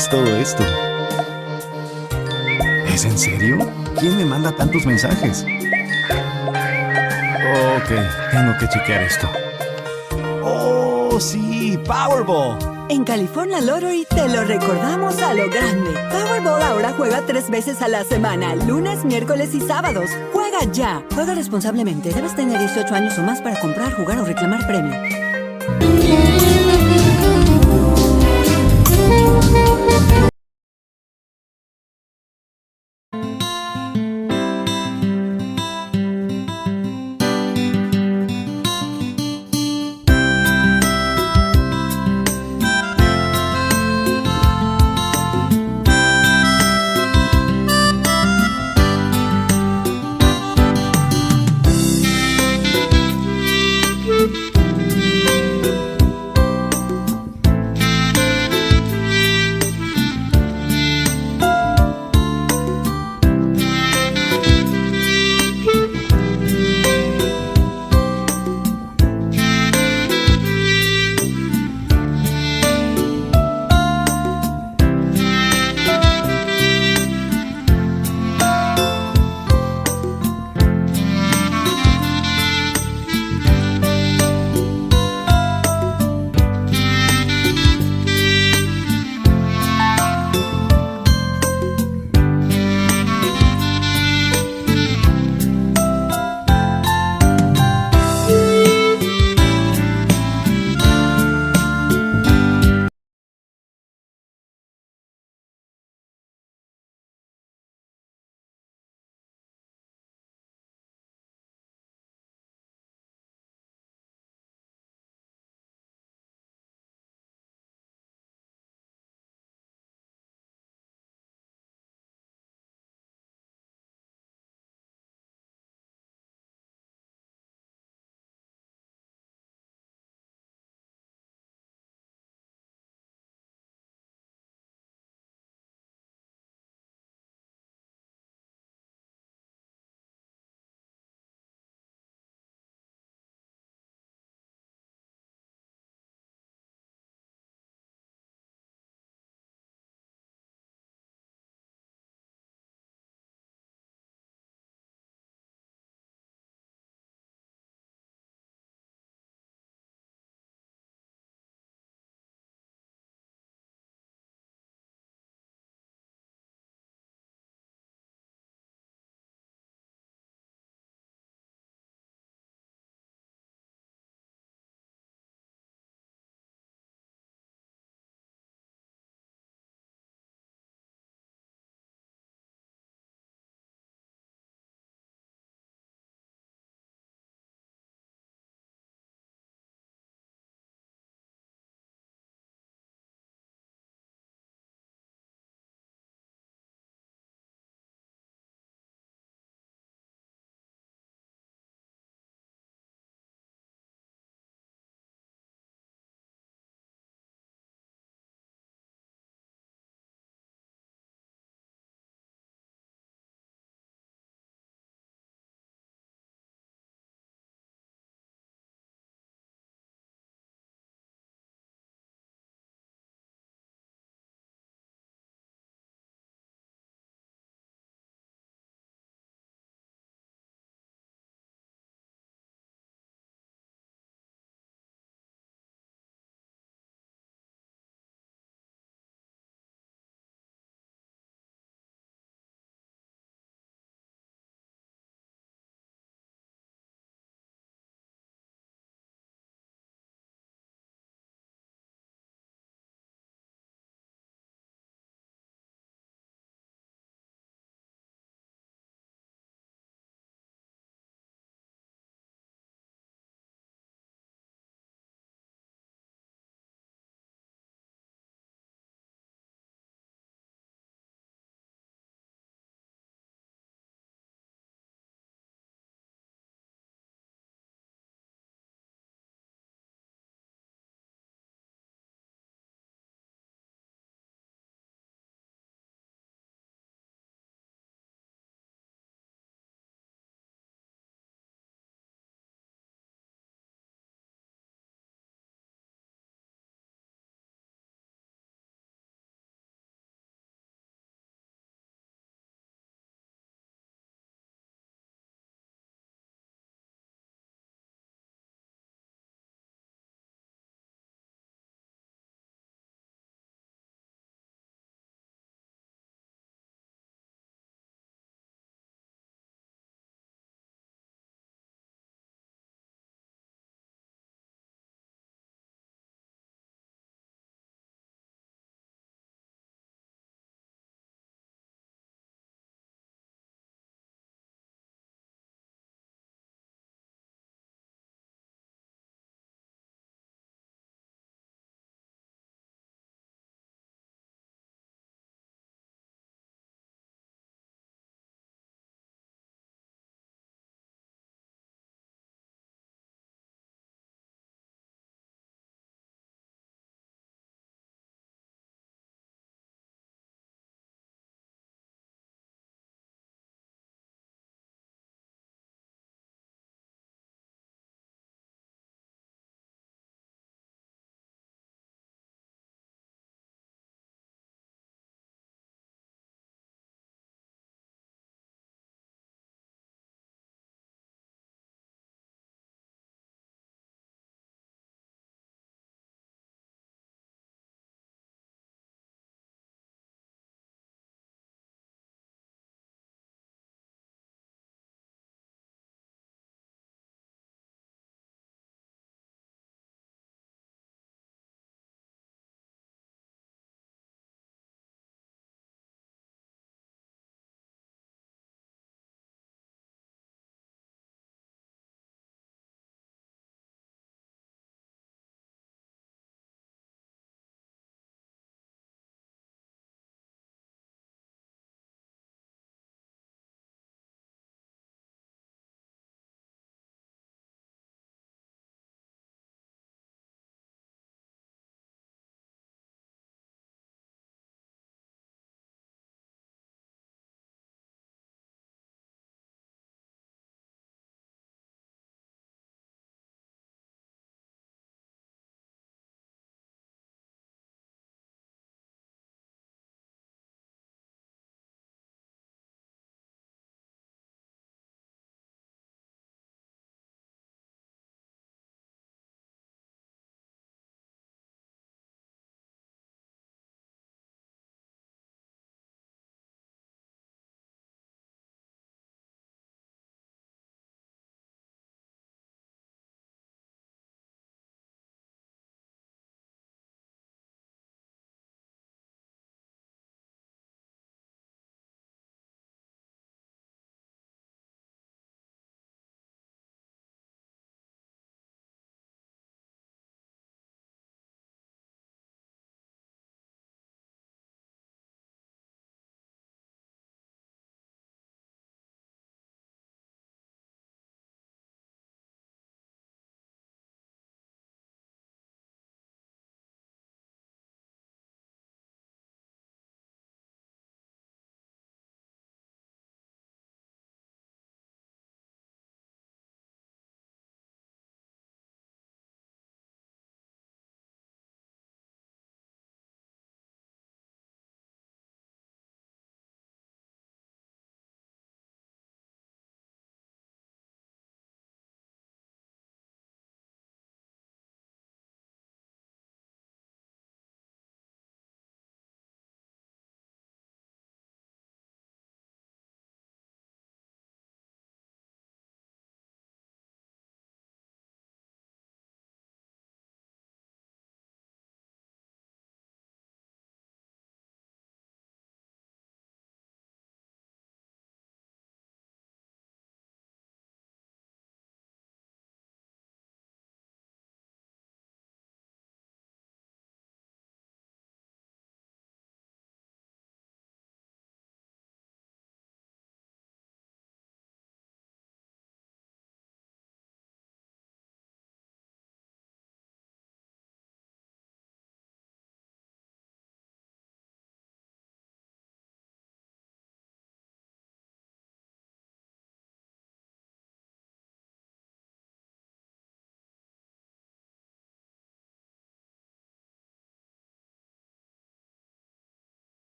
es todo esto? ¿Es en serio? ¿Quién me manda tantos mensajes? Ok, tengo que chequear esto. ¡Oh, sí! ¡Powerball! En California Lottery te lo recordamos a lo grande. Powerball ahora juega 3 veces a la semana, lunes, miércoles y sábados. ¡Juega ya! Juega responsablemente. Debes tener 18 años o más para comprar, jugar o reclamar premio.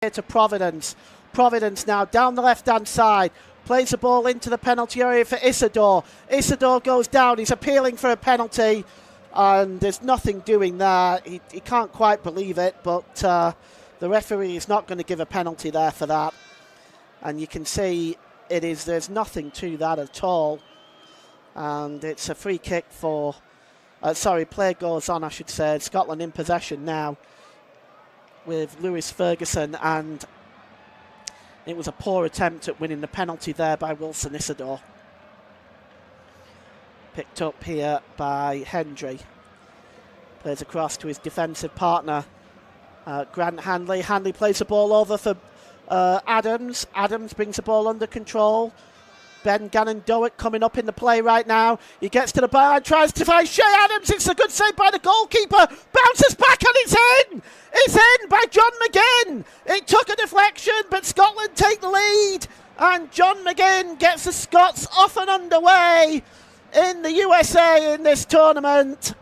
to Providence. Providence now down the left-hand side. Plays the ball into the penalty area for Isidore. Isidore goes down. He's appealing for a penalty. And there's nothing doing there. He can't quite believe it, but the referee is not going to give a penalty there for that. And you can see there's nothing to that at all. And it's a free kick for... play goes on, I should say. Scotland in possession now with Lewis Ferguson, and it was a poor attempt at winning the penalty there by Wilson Isidore. Picked up here by Hendry. Plays across to his defensive partner, Grant Handley. Handley plays the ball over for Adams. Adams brings the ball under control. Ben Gannon-Dowick coming up in the play right now. He gets to the bar and tries to find Shea Adams. It's a good save by the goalkeeper. Bounces back and it's in! It's in by John McGinn. It took a deflection, but Scotland take the lead. And John McGinn gets the Scots off and underway in the USA in this tournament.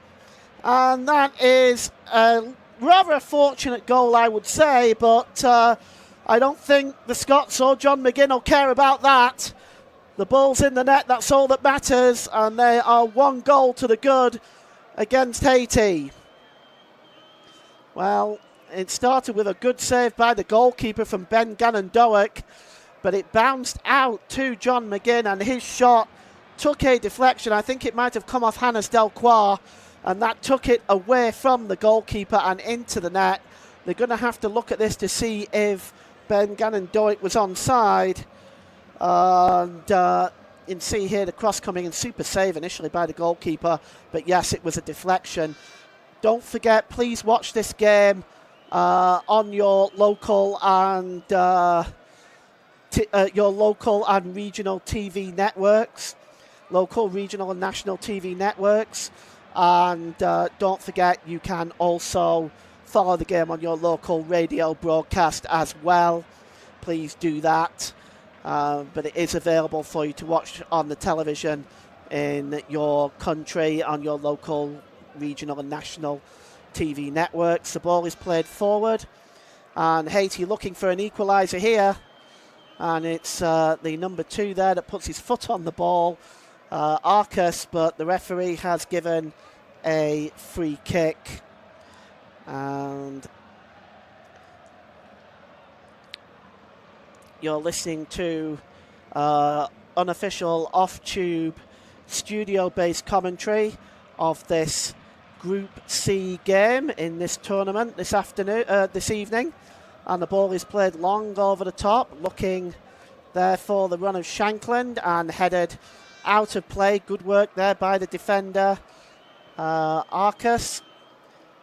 And that is a rather fortunate goal, I would say. But I don't think the Scots or John McGinn will care about that. The ball's in the net, that's all that matters, and they are 1 goal to the good against Haiti. Well, it started with a good save by the goalkeeper from Ben Gannon-Dowick, but it bounced out to John McGinn, and his shot took a deflection. I think it might have come off Hannes Delcroix, and that took it away from the goalkeeper and into the net. They're going to have to look at this to see if Ben Gannon-Dowick was onside. And you can see here the cross coming in, super save initially by the goalkeeper, but yes, it was a deflection. Don't forget, please watch this game on your local and regional TV networks, local, regional and national TV networks. And don't forget, you can also follow the game on your local radio broadcast as well. Please do that. But it is available for you to watch on the television in your country, on your local, regional and national TV networks. The ball is played forward, and Haiti looking for an equaliser here. And it's the number 2 there that puts his foot on the ball, Arcus, but the referee has given a free kick. And you're listening to unofficial off-tube studio-based commentary of this Group C game in this tournament this evening. And the ball is played long over the top, looking there for the run of Shankland and headed out of play. Good work there by the defender, Arcus.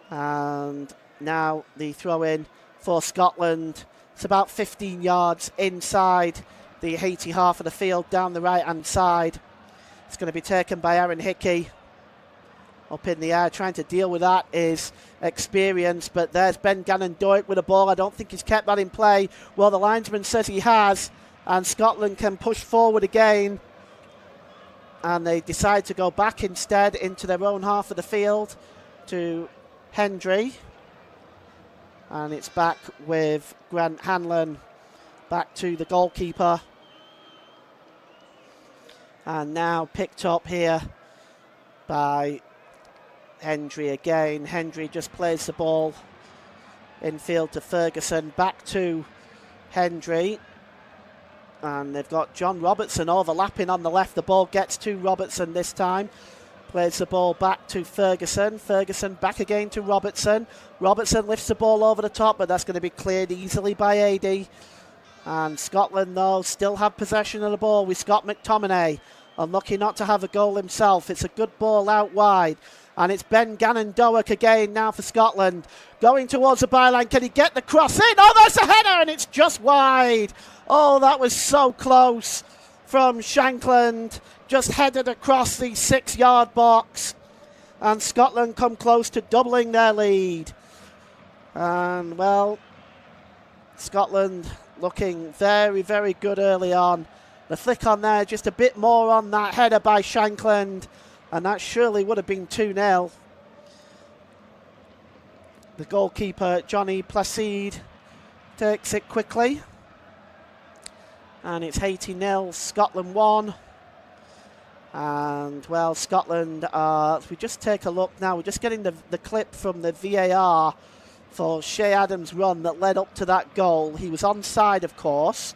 And now the throw-in for Scotland. It's about 15 yards inside the Haiti half of the field, down the right-hand side. It's going to be taken by Aaron Hickey. Up in the air, trying to deal with that is experience, but there's Ben Gannon-Dowick with a ball. I don't think he's kept that in play. Well, the linesman says he has, and Scotland can push forward again. And they decide to go back instead into their own half of the field to Hendry. And it's back with Grant Hanlon, back to the goalkeeper. And now picked up here by Hendry again. Hendry just plays the ball infield to Ferguson, back to Hendry. And they've got John Robertson overlapping on the left. The ball gets to Robertson this time. Plays the ball back to Ferguson. Ferguson back again to Robertson. Robertson lifts the ball over the top, but that's going to be cleared easily by AD. And Scotland, though, still have possession of the ball with Scott McTominay. Unlucky not to have a goal himself. It's a good ball out wide. And it's Ben Gannon-Dowick again now for Scotland. Going towards the byline. Can he get the cross in? Oh, that's a header, and it's just wide. Oh, that was so close from Shankland. Just headed across the 6-yard box. And Scotland come close to doubling their lead. And, well, Scotland looking very, very good early on. The flick on there, just a bit more on that header by Shankland. And that surely would have been 2-0. The goalkeeper, Johnny Placide, takes it quickly. And it's Haiti 0, Scotland 1. And, well, Scotland, if we just take a look now, we're just getting the clip from the VAR for Shea Adams' run that led up to that goal. He was onside, of course.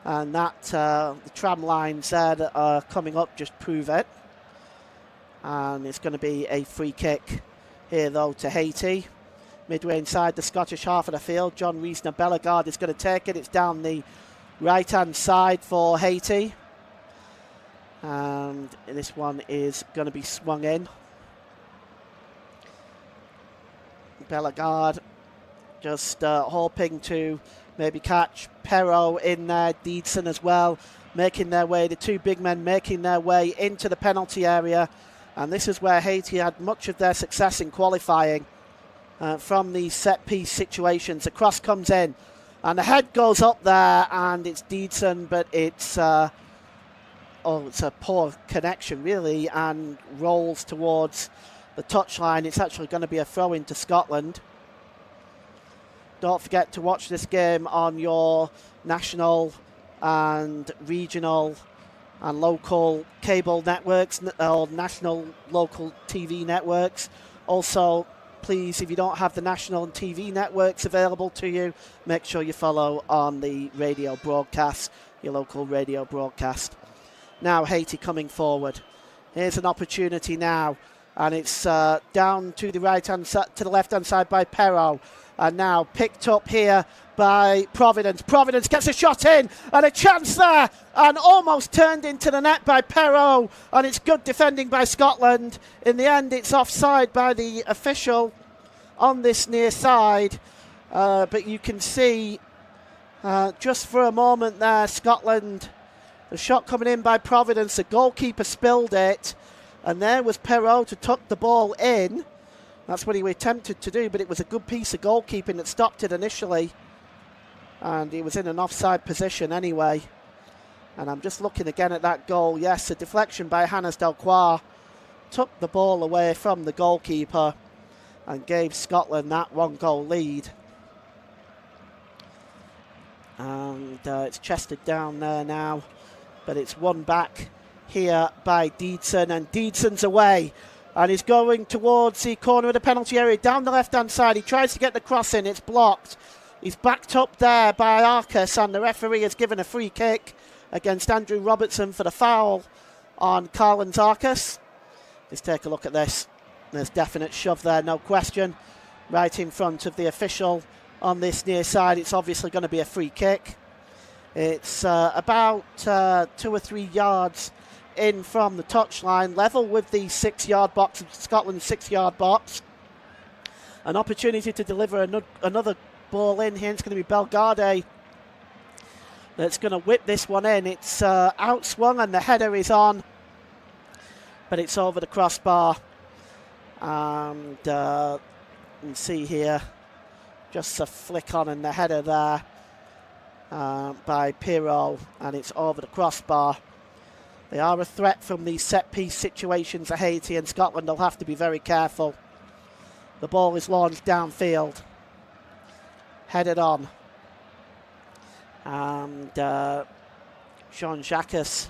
And that, the tram lines there that are coming up just prove it. And it's going to be a free kick here, though, to Haiti. Midway inside the Scottish half of the field, John Reisner-Bellegarde is going to take it. It's down the right-hand side for Haiti. And this one is going to be swung in. Bellegarde just hoping to maybe catch Perrault in there, Deedson as well, making their way, the two big men making their way into the penalty area. And this is where Haiti had much of their success in qualifying from these set-piece situations. The cross comes in, and the head goes up there, and it's Deedson, but it's it's a poor connection, really, and rolls towards the touchline. It's actually going to be a throw into Scotland. Don't forget to watch this game on your national and regional and local cable networks, or national local TV networks. Also, please, if you don't have the national and TV networks available to you, make sure you follow on the radio broadcast, your local radio broadcast. Now Haiti coming forward. Here's an opportunity now, and it's down to the right-hand side, to the left-hand side by Perrault, and now picked up here by Providence. Providence gets a shot in, and a chance there, and almost turned into the net by Perrault, and it's good defending by Scotland. In the end, it's offside by the official on this near side, but you can see just for a moment there, Scotland, the shot coming in by Providence, the goalkeeper spilled it, and there was Perrault to tuck the ball in. That's what he was attempted to do, but it was a good piece of goalkeeping that stopped it initially. And he was in an offside position anyway. And I'm just looking again at that goal. Yes, a deflection by Hannes Delcroix took the ball away from the goalkeeper and gave Scotland that 1-goal lead. And it's chested down there now, but it's won back here by Deedson, and Deedson's away, and he's going towards the corner of the penalty area down the left-hand side. He tries to get the cross in, it's blocked. He's backed up there by Arcus, and the referee has given a free kick against Andrew Robertson for the foul on Carlins Arcus. Let's take a look at this. There's definite shove there, no question, right in front of the official on this near side. It's obviously going to be a free kick. It's about 2 or 3 yards in from the touchline, level with the 6-yard box, Scotland's 6-yard box. An opportunity to deliver another ball in here. It's going to be Bellegarde that's going to whip this one in. It's outswung and the header is on, but it's over the crossbar. And you can see here just a flick on and the header there by Perrault, and it's over the crossbar. They are a threat from these set-piece situations at Haiti, and Scotland will have to be very careful. The ball is launched downfield, headed on, and Jean-Jacques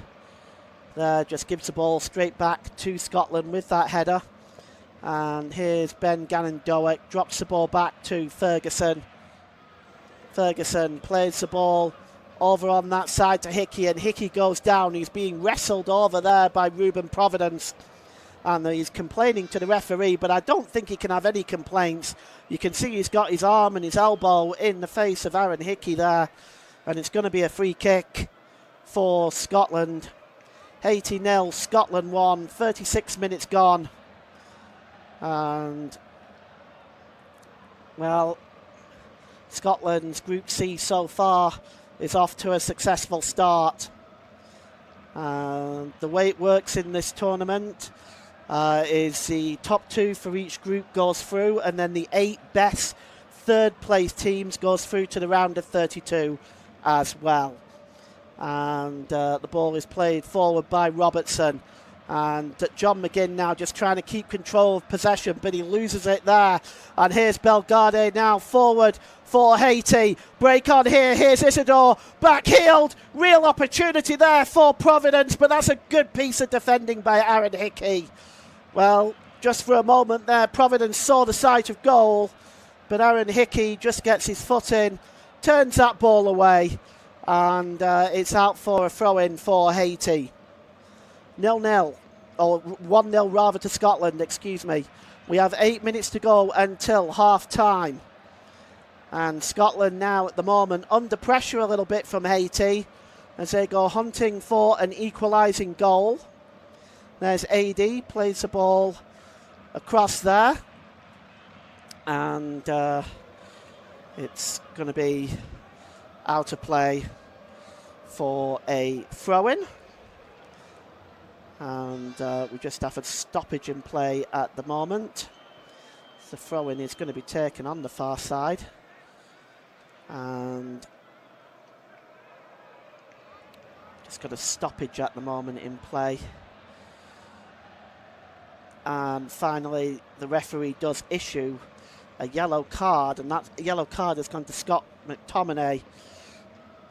there just gives the ball straight back to Scotland with that header. And here's Ben Gannon-Doak, drops the ball back to Ferguson. Ferguson plays the ball over on that side to Hickey, and Hickey goes down. He's being wrestled over there by Ruben Providence, and he's complaining to the referee, but I don't think he can have any complaints. You can see he's got his arm and his elbow in the face of Aaron Hickey there, and it's going to be a free kick for Scotland. Haiti 0, Scotland 1, 36 minutes gone. And, well, Scotland's Group C so far is off to a successful start. The way it works in this tournament is the top 2 for each group goes through, and then the 8 best third-place teams goes through to the round of 32 as well. And the ball is played forward by Robertson. And John McGinn now just trying to keep control of possession, but he loses it there. And here's Bellegarde now forward for Haiti. Break on here, here's Isidore, back-heeled, real opportunity there for Providence, but that's a good piece of defending by Aaron Hickey. Well, just for a moment there, Providence saw the sight of goal, but Aaron Hickey just gets his foot in, turns that ball away, and it's out for a throw-in for Haiti. 0-0, or 1-0 rather to Scotland, excuse me. We have 8 minutes to go until half-time. And Scotland now at the moment under pressure a little bit from Haiti as they go hunting for an equalising goal. There's AD, plays the ball across there. And it's going to be out of play for a throw-in. And we just have a stoppage in play at the moment. The throw-in is going to be taken on the far side. And just got a stoppage at the moment in play. And finally, the referee does issue a yellow card, and that yellow card has gone to Scott McTominay.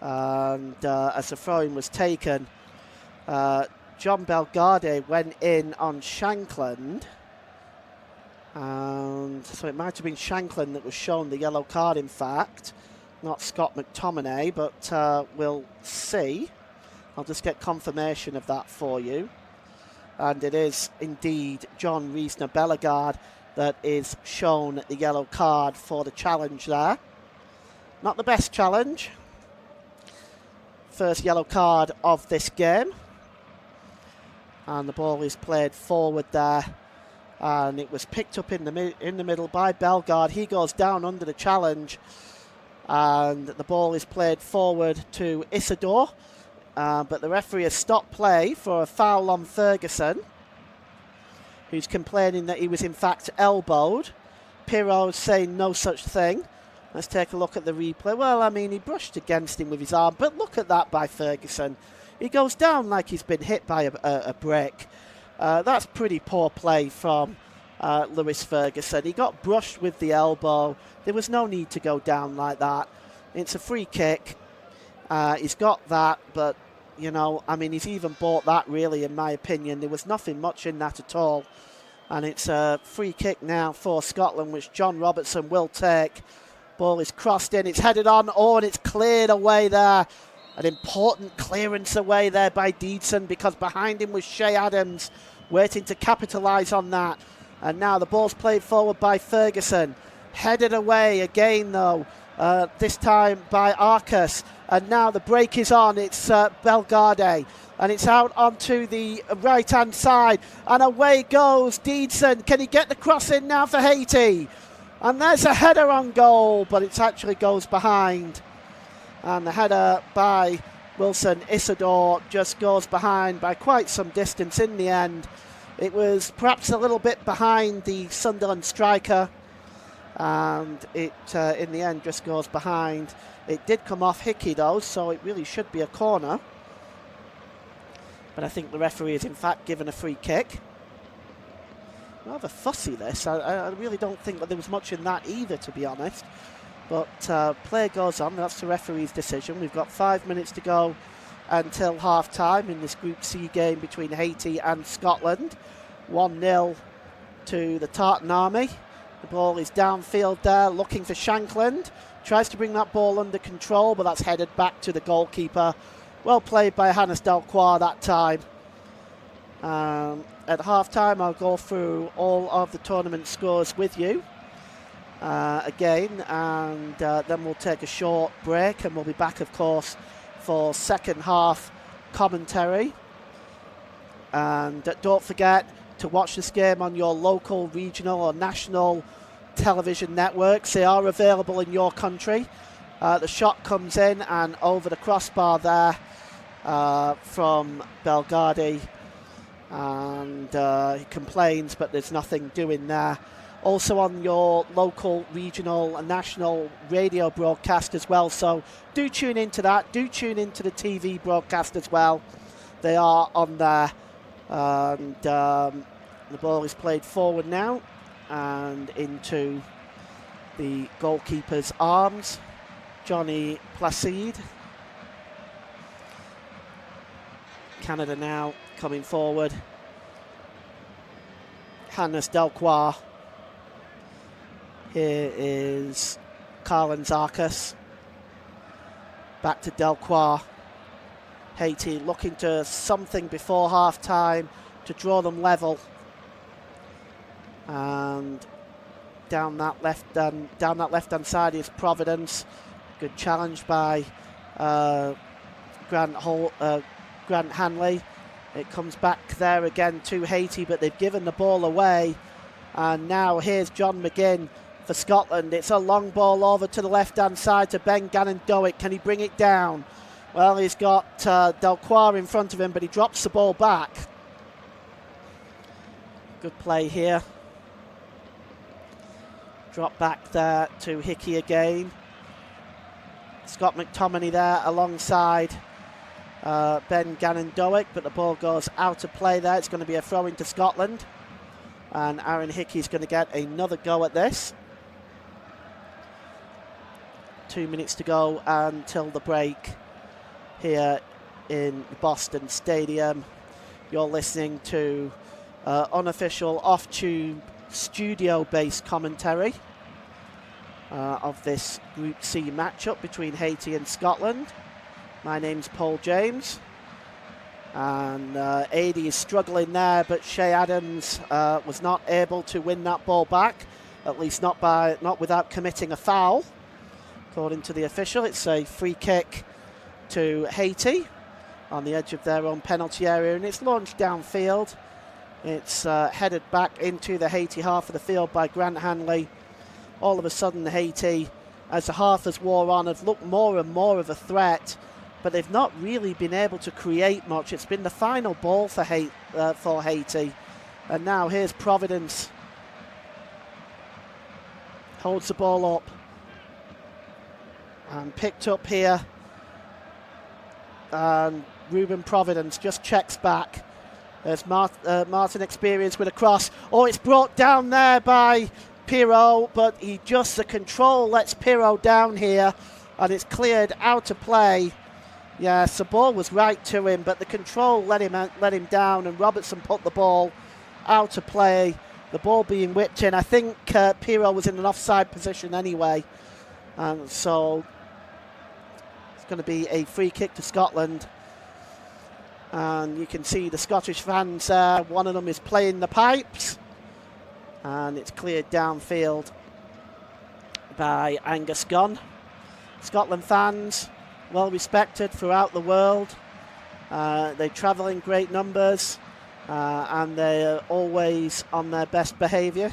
And as the throw-in was taken, John Bellegarde went in on Shankland. And so it might have been Shankland that was shown the yellow card, in fact. Not Scott McTominay, but we'll see. I'll just get confirmation of that for you. And it is indeed John Reisner Bellegarde that is shown the yellow card for the challenge there. Not the best challenge. First yellow card of this game. And the ball is played forward there. And it was picked up in the middle by Bellegarde. He goes down under the challenge. And the ball is played forward to Isidore. But the referee has stopped play for a foul on Ferguson, who's complaining that he was in fact elbowed. Pirro's saying no such thing. Let's take a look at the replay. Well, I mean, he brushed against him with his arm, but look at that by Ferguson. He goes down like he's been hit by a brick. That's pretty poor play from Lewis Ferguson. He got brushed with the elbow. There was no need to go down like that. It's a free kick. He's got that, but, you know, I mean, he's even bought that, really, in my opinion. There was nothing much in that at all. And it's a free kick now for Scotland, which John Robertson will take. Ball is crossed in. It's headed on. Oh, and it's cleared away there. An important clearance away there by Deedson, because behind him was Shea Adams waiting to capitalise on that. And now the ball's played forward by Ferguson. Headed away again, though, this time by Arcus. And now the break is on. It's Bellegarde. And it's out onto the right-hand side. And away goes Deedson. Can he get the cross in now for Haiti? And there's a header on goal, but it actually goes behind. And the header by Wilson Isidore just goes behind by quite some distance in the end. It was perhaps a little bit behind the Sunderland striker. And it, in the end, just goes behind. It did come off Hickey, though, so it really should be a corner. But I think the referee is, in fact, given a free kick. Rather fussy, this. I really don't think that there was much in that either, to be honest. But play goes on. That's the referee's decision. We've got 5 minutes to go until half-time in this Group C game between Haiti and Scotland. 1-0 to the Tartan Army. The ball is downfield there, looking for Shankland. Tries to bring that ball under control, but that's headed back to the goalkeeper. Well played by Hannes Delcroix that time. At half-time, I'll go through all of the tournament scores with you again, and then we'll take a short break, and we'll be back, of course, for second half commentary. And don't forget to watch this game on your local, regional or national television networks. They are available in your country. The shot comes in and over the crossbar there from Bellegarde, and he complains, but there's nothing doing there. Also on your local, regional and national radio broadcast as well, so do tune into that. Do tune into the TV broadcast as well. They are on there. And the ball is played forward now and into the goalkeeper's arms, Johnny Placide. Canada now coming forward. Hannes Delcroix. Here is Carlin Zarkas. Back to Delcroix. Haiti looking to something before half time to draw them level. And down that left hand side is Providence. Good challenge by Grant Hanley. It comes back there again to Haiti, but they've given the ball away. And now here's John McGinn for Scotland. It's a long ball over to the left-hand side to Ben Gannon-Dowick. Can he bring it down? Well, he's got Delcroix in front of him, but he drops the ball back. Good play here. Drop back there to Hickey again. Scott McTominay there alongside Ben Gannon-Dowick, but the ball goes out of play there. It's going to be a throw into Scotland. And Aaron Hickey's going to get another go at this. 2 minutes to go until the break here in Boston Stadium. You're listening to unofficial off-tube studio-based commentary of this Group C matchup between Haiti and Scotland. My name's Paul James. And Adi is struggling there, but Shea Adams was not able to win that ball back, at least not without committing a foul. According to the official, it's a free kick to Haiti on the edge of their own penalty area, and it's launched downfield. It's headed back into the Haiti half of the field by Grant Hanley. All of a sudden, Haiti, as the half has wore on, have looked more and more of a threat, but they've not really been able to create much. It's been the final ball for Haiti. And now here's Providence. Holds the ball up. And picked up here. And Ruben Providence just checks back. There's Martin Experience with a cross. Oh, it's brought down there by Pirot, but the control lets Pirot down here. And it's cleared out of play. Yes, the ball was right to him, but the control let him down, and Robertson put the ball out of play. The ball being whipped in. I think Pirot was in an offside position anyway. And so it's going to be a free kick to Scotland. And you can see the Scottish fans there. One of them is playing the pipes. And it's cleared downfield by Angus Gunn. Scotland fans, well respected throughout the world. They travel in great numbers and they're always on their best behaviour.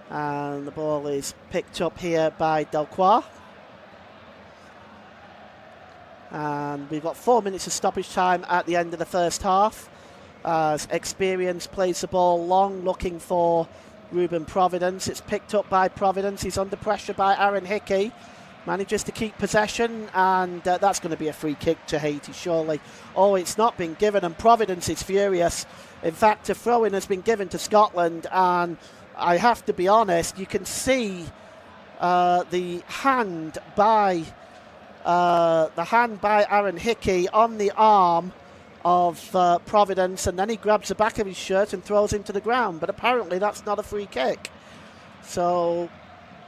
And the ball is picked up here by Delcroix. And we've got 4 minutes of stoppage time at the end of the first half. As Experience plays the ball long, looking for Ruben Providence. It's picked up by Providence. He's under pressure by Aaron Hickey. Manages to keep possession, and that's going to be a free kick to Haiti, surely. Oh, it's not been given, and Providence is furious. In fact, a throw-in has been given to Scotland, and I have to be honest, you can see the hand by Aaron Hickey on the arm of Providence, and then he grabs the back of his shirt and throws him to the ground. But apparently that's not a free kick. So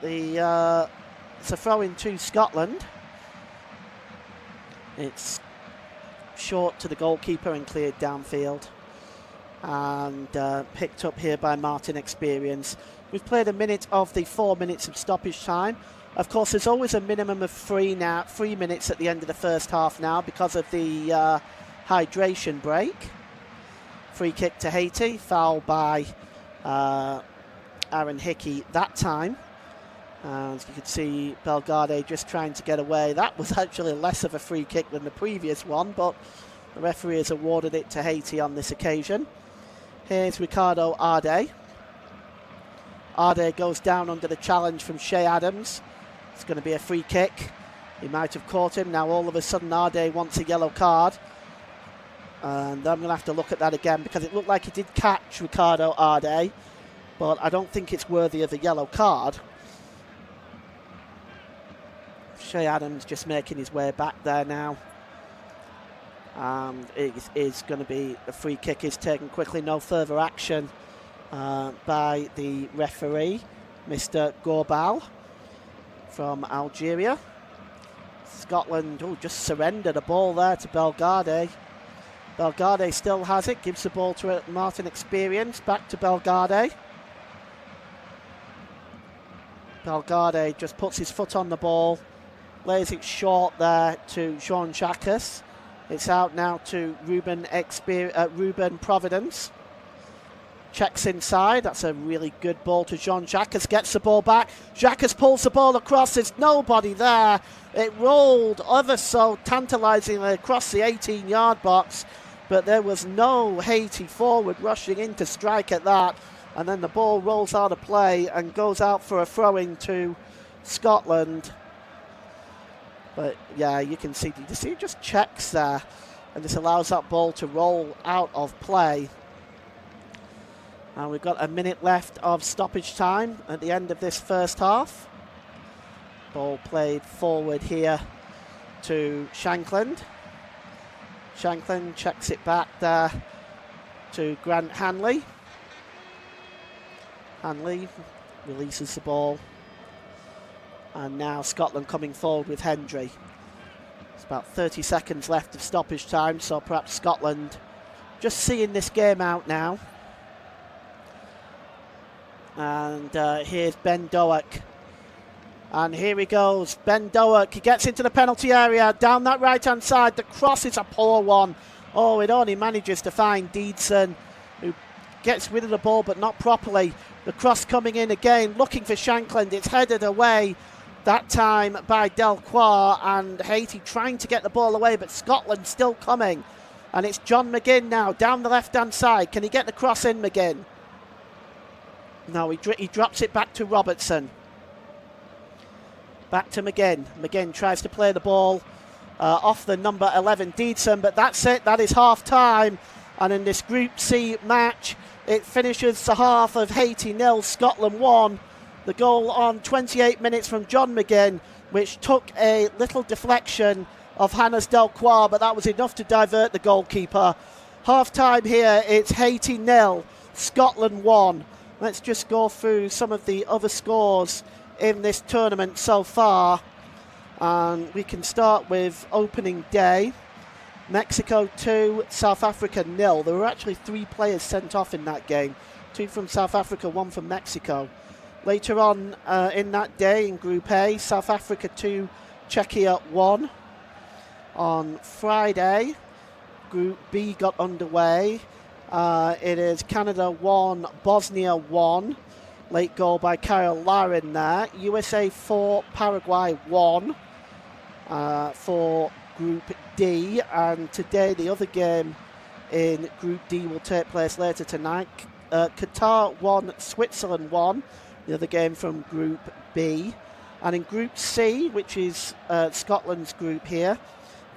it's a throw-in to Scotland. It's short to the goalkeeper and cleared downfield. And picked up here by Martin Experience. We've played a minute of the 4 minutes of stoppage time. Of course, there's always a minimum of 3 minutes at the end of the first half now because of the hydration break. Free kick to Haiti, foul by Aaron Hickey that time. As you can see, Bellegarde just trying to get away. That was actually less of a free kick than the previous one, but the referee has awarded it to Haiti on this occasion. Here's Ricardo Arde. Arde goes down under the challenge from Shea Adams. It's going to be a free kick. He might have caught him. Now all of a sudden Arde wants a yellow card. And I'm going to have to look at that again because it looked like he did catch Ricardo Arde, but I don't think it's worthy of a yellow card. Shea Adams just making his way back there now. And it is going to be, the free kick is taken quickly, no further action by the referee, Mr. Gorbal from Algeria. Scotland just surrendered a ball there to Bellegarde. Bellegarde still has it, gives the ball to Martin Experience, back to Bellegarde. Bellegarde just puts his foot on the ball, lays it short there to Jean Jacques. It's out now to Ruben Providence. Checks inside, that's a really good ball to Jean Jacques, gets the ball back. Jacques pulls the ball across, there's nobody there. It rolled ever so tantalisingly across the 18-yard box, but there was no Haiti forward rushing in to strike at that. And then the ball rolls out of play and goes out for a throw-in to Scotland. But yeah, you can see it just checks there, and this allows that ball to roll out of play. And we've got a minute left of stoppage time at the end of this first half. Ball played forward here to Shankland. Shankland checks it back there to Grant Hanley. Hanley releases the ball. And now Scotland coming forward with Hendry. It's about 30 seconds left of stoppage time, so perhaps Scotland just seeing this game out now. And here's Ben Doak. And here he goes, Ben Doak. He gets into the penalty area, down that right-hand side. The cross is a poor one. Oh, it only manages to find Deedson, who gets rid of the ball, but not properly. The cross coming in again, looking for Shankland. It's headed away, that time by Delcroix, and Haiti trying to get the ball away, but Scotland still coming. And it's John McGinn now, down the left-hand side. Can he get the cross in, McGinn? No, he drops it back to Robertson. Back to McGinn. McGinn tries to play the ball off the number 11 Deedson, but that's it. That is half-time. And in this Group C match, it finishes the half of Haiti 0, Scotland 1. The goal on 28 minutes from John McGinn, which took a little deflection of Hannes Delcroix, but that was enough to divert the goalkeeper. Half-time here, it's Haiti 0, Scotland 1. Let's just go through some of the other scores in this tournament so far. And we can start with opening day. Mexico 2, South Africa 0. There were actually 3 players sent off in that game. 2 from South Africa, 1 from Mexico. Later on in that day in Group A, South Africa 2, Czechia 1. On Friday, Group B got underway. It is Canada 1, Bosnia 1. Late goal by Kyle Larin there. USA 4, Paraguay 1 for Group D. And today the other game in Group D will take place later tonight. Qatar 1, Switzerland 1. The other game from Group B. And in Group C, which is Scotland's group here,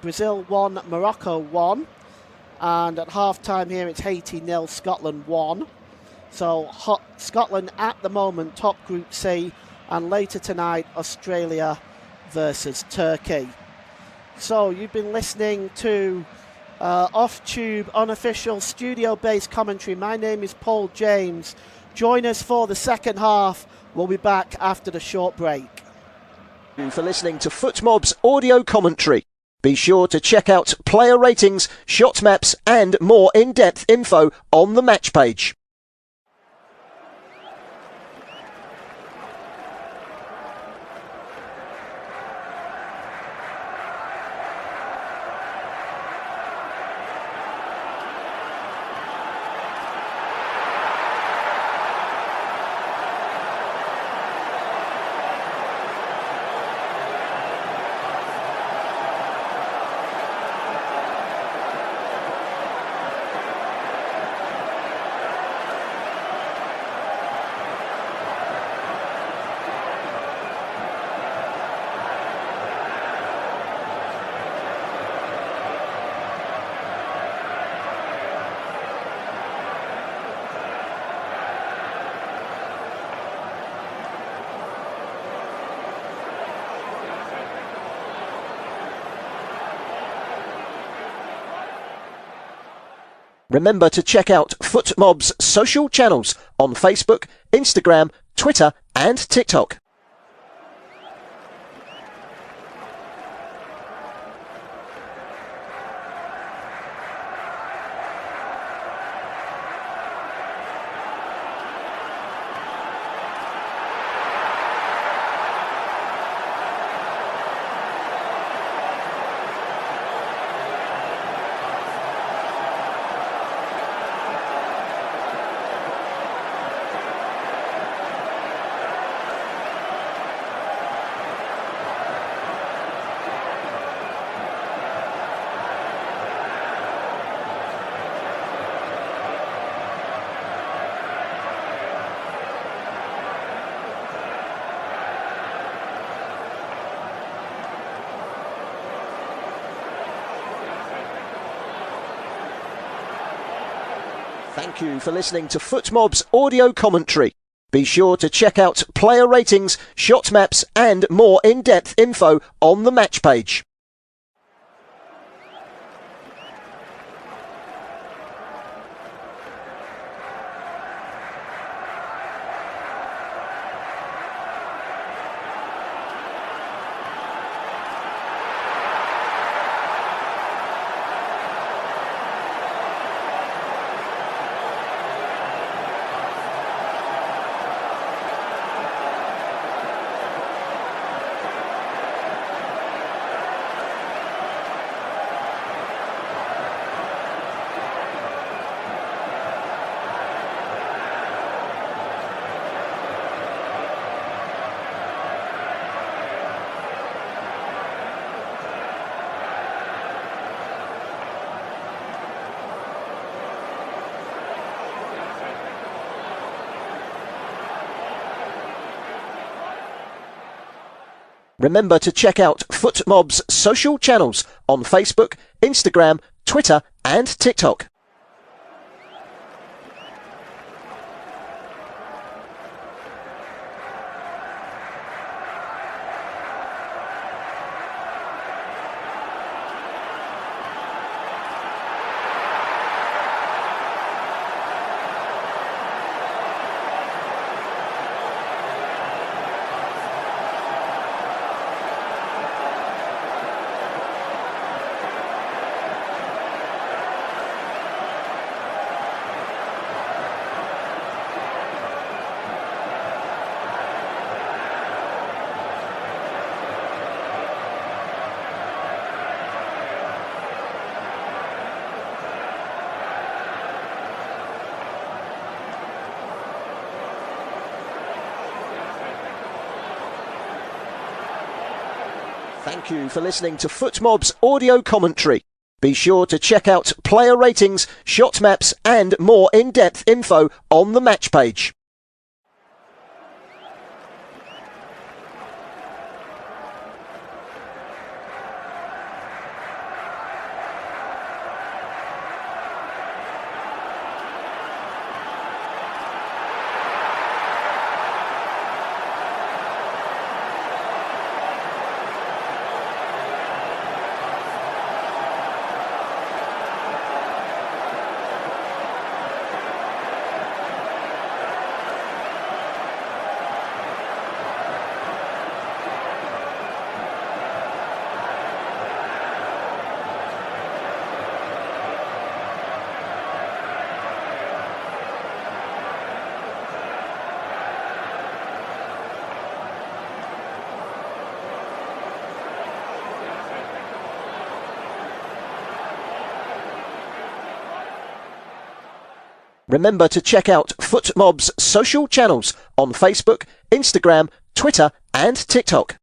Brazil 1, Morocco 1. And at half-time here, it's Haiti 0, Scotland 1. So Scotland at the moment, top Group C. And later tonight, Australia versus Turkey. So you've been listening to Off-Tube, unofficial, studio-based commentary. My name is Paul James. Join us for the second half. We'll be back after the short break. For listening to FootMob's audio commentary. Be sure to check out player ratings, shot maps and more in-depth info on the match page. Remember to check out FootMob's social channels on Facebook, Instagram, Twitter and TikTok. Thank you for listening to FootMob's audio commentary. Be sure to check out player ratings, shot maps and more in-depth info on the match page. Remember to check out FootMob's social channels on Facebook, Instagram, Twitter and TikTok. Thank you for listening to FootMob's audio commentary. Be sure to check out player ratings, shot maps and more in-depth info on the match page. Remember to check out FootMob's social channels on Facebook, Instagram, Twitter and TikTok.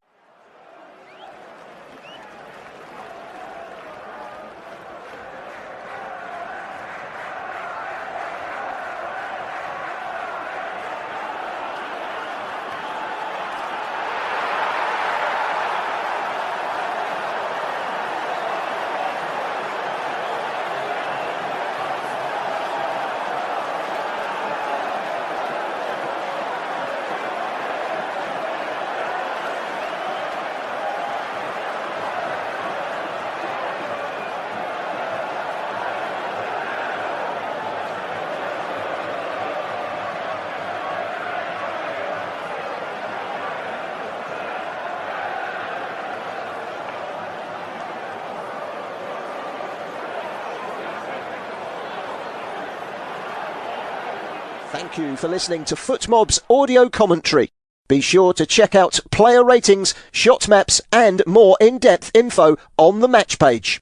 Thank you for listening to FootMob's audio commentary. Be sure to check out player ratings, shot maps and more in-depth info on the match page.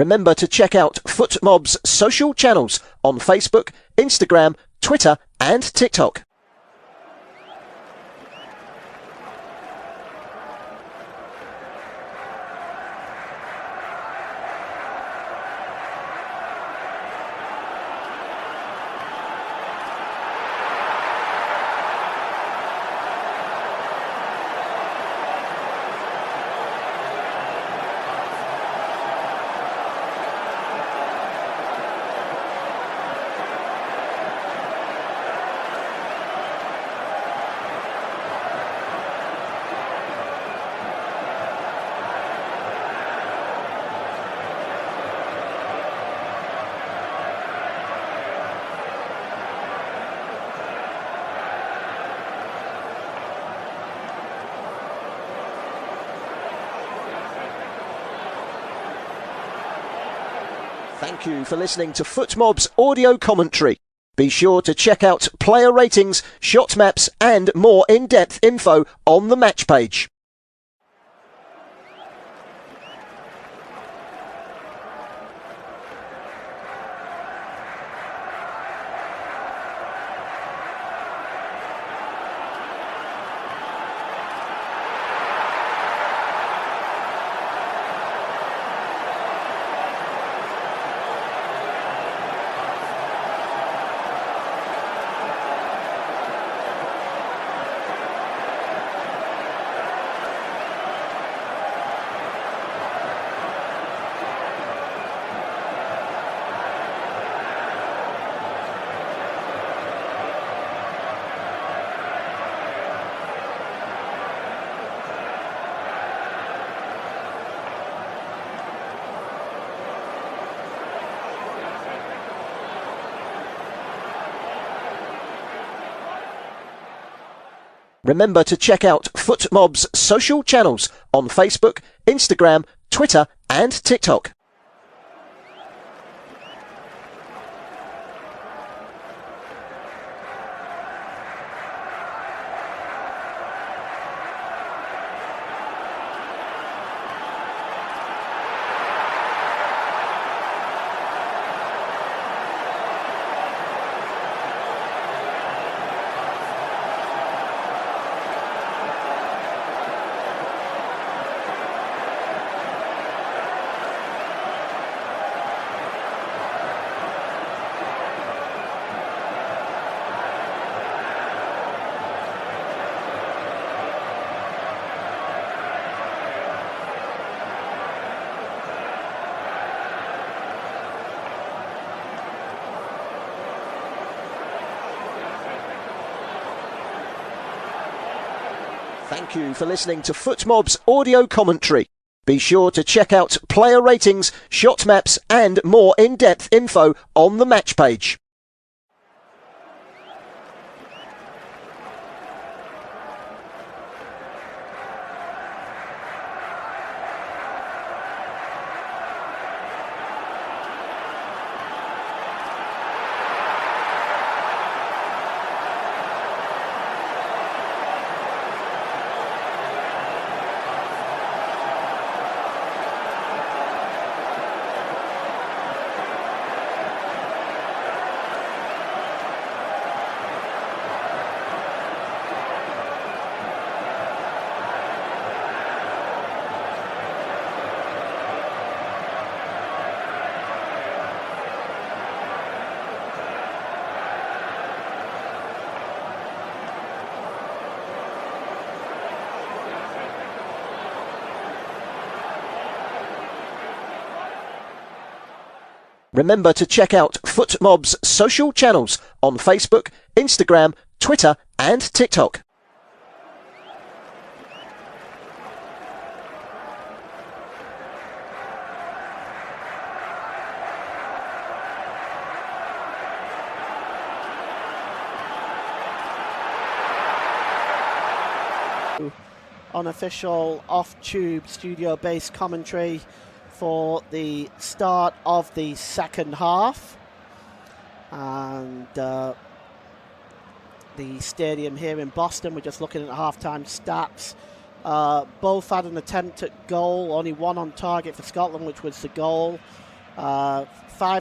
Remember to check out FootMob's social channels on Facebook, Instagram, Twitter and TikTok. Thank you for listening to FootMob's audio commentary. Be sure to check out player ratings, shot maps and more in-depth info on the match page. Remember to check out FootMob's social channels on Facebook, Instagram, Twitter and TikTok. Thank you for listening to FootMob's audio commentary. Be sure to check out player ratings, shot maps and more in-depth info on the match page. Remember to check out FootMob's social channels on Facebook, Instagram, Twitter and TikTok. Unofficial off-tube studio-based commentary for the start of the second half, and the stadium here in Boston, we're just looking at the half-time stats. Both had an attempt at goal, only one on target for Scotland, which was the goal. 5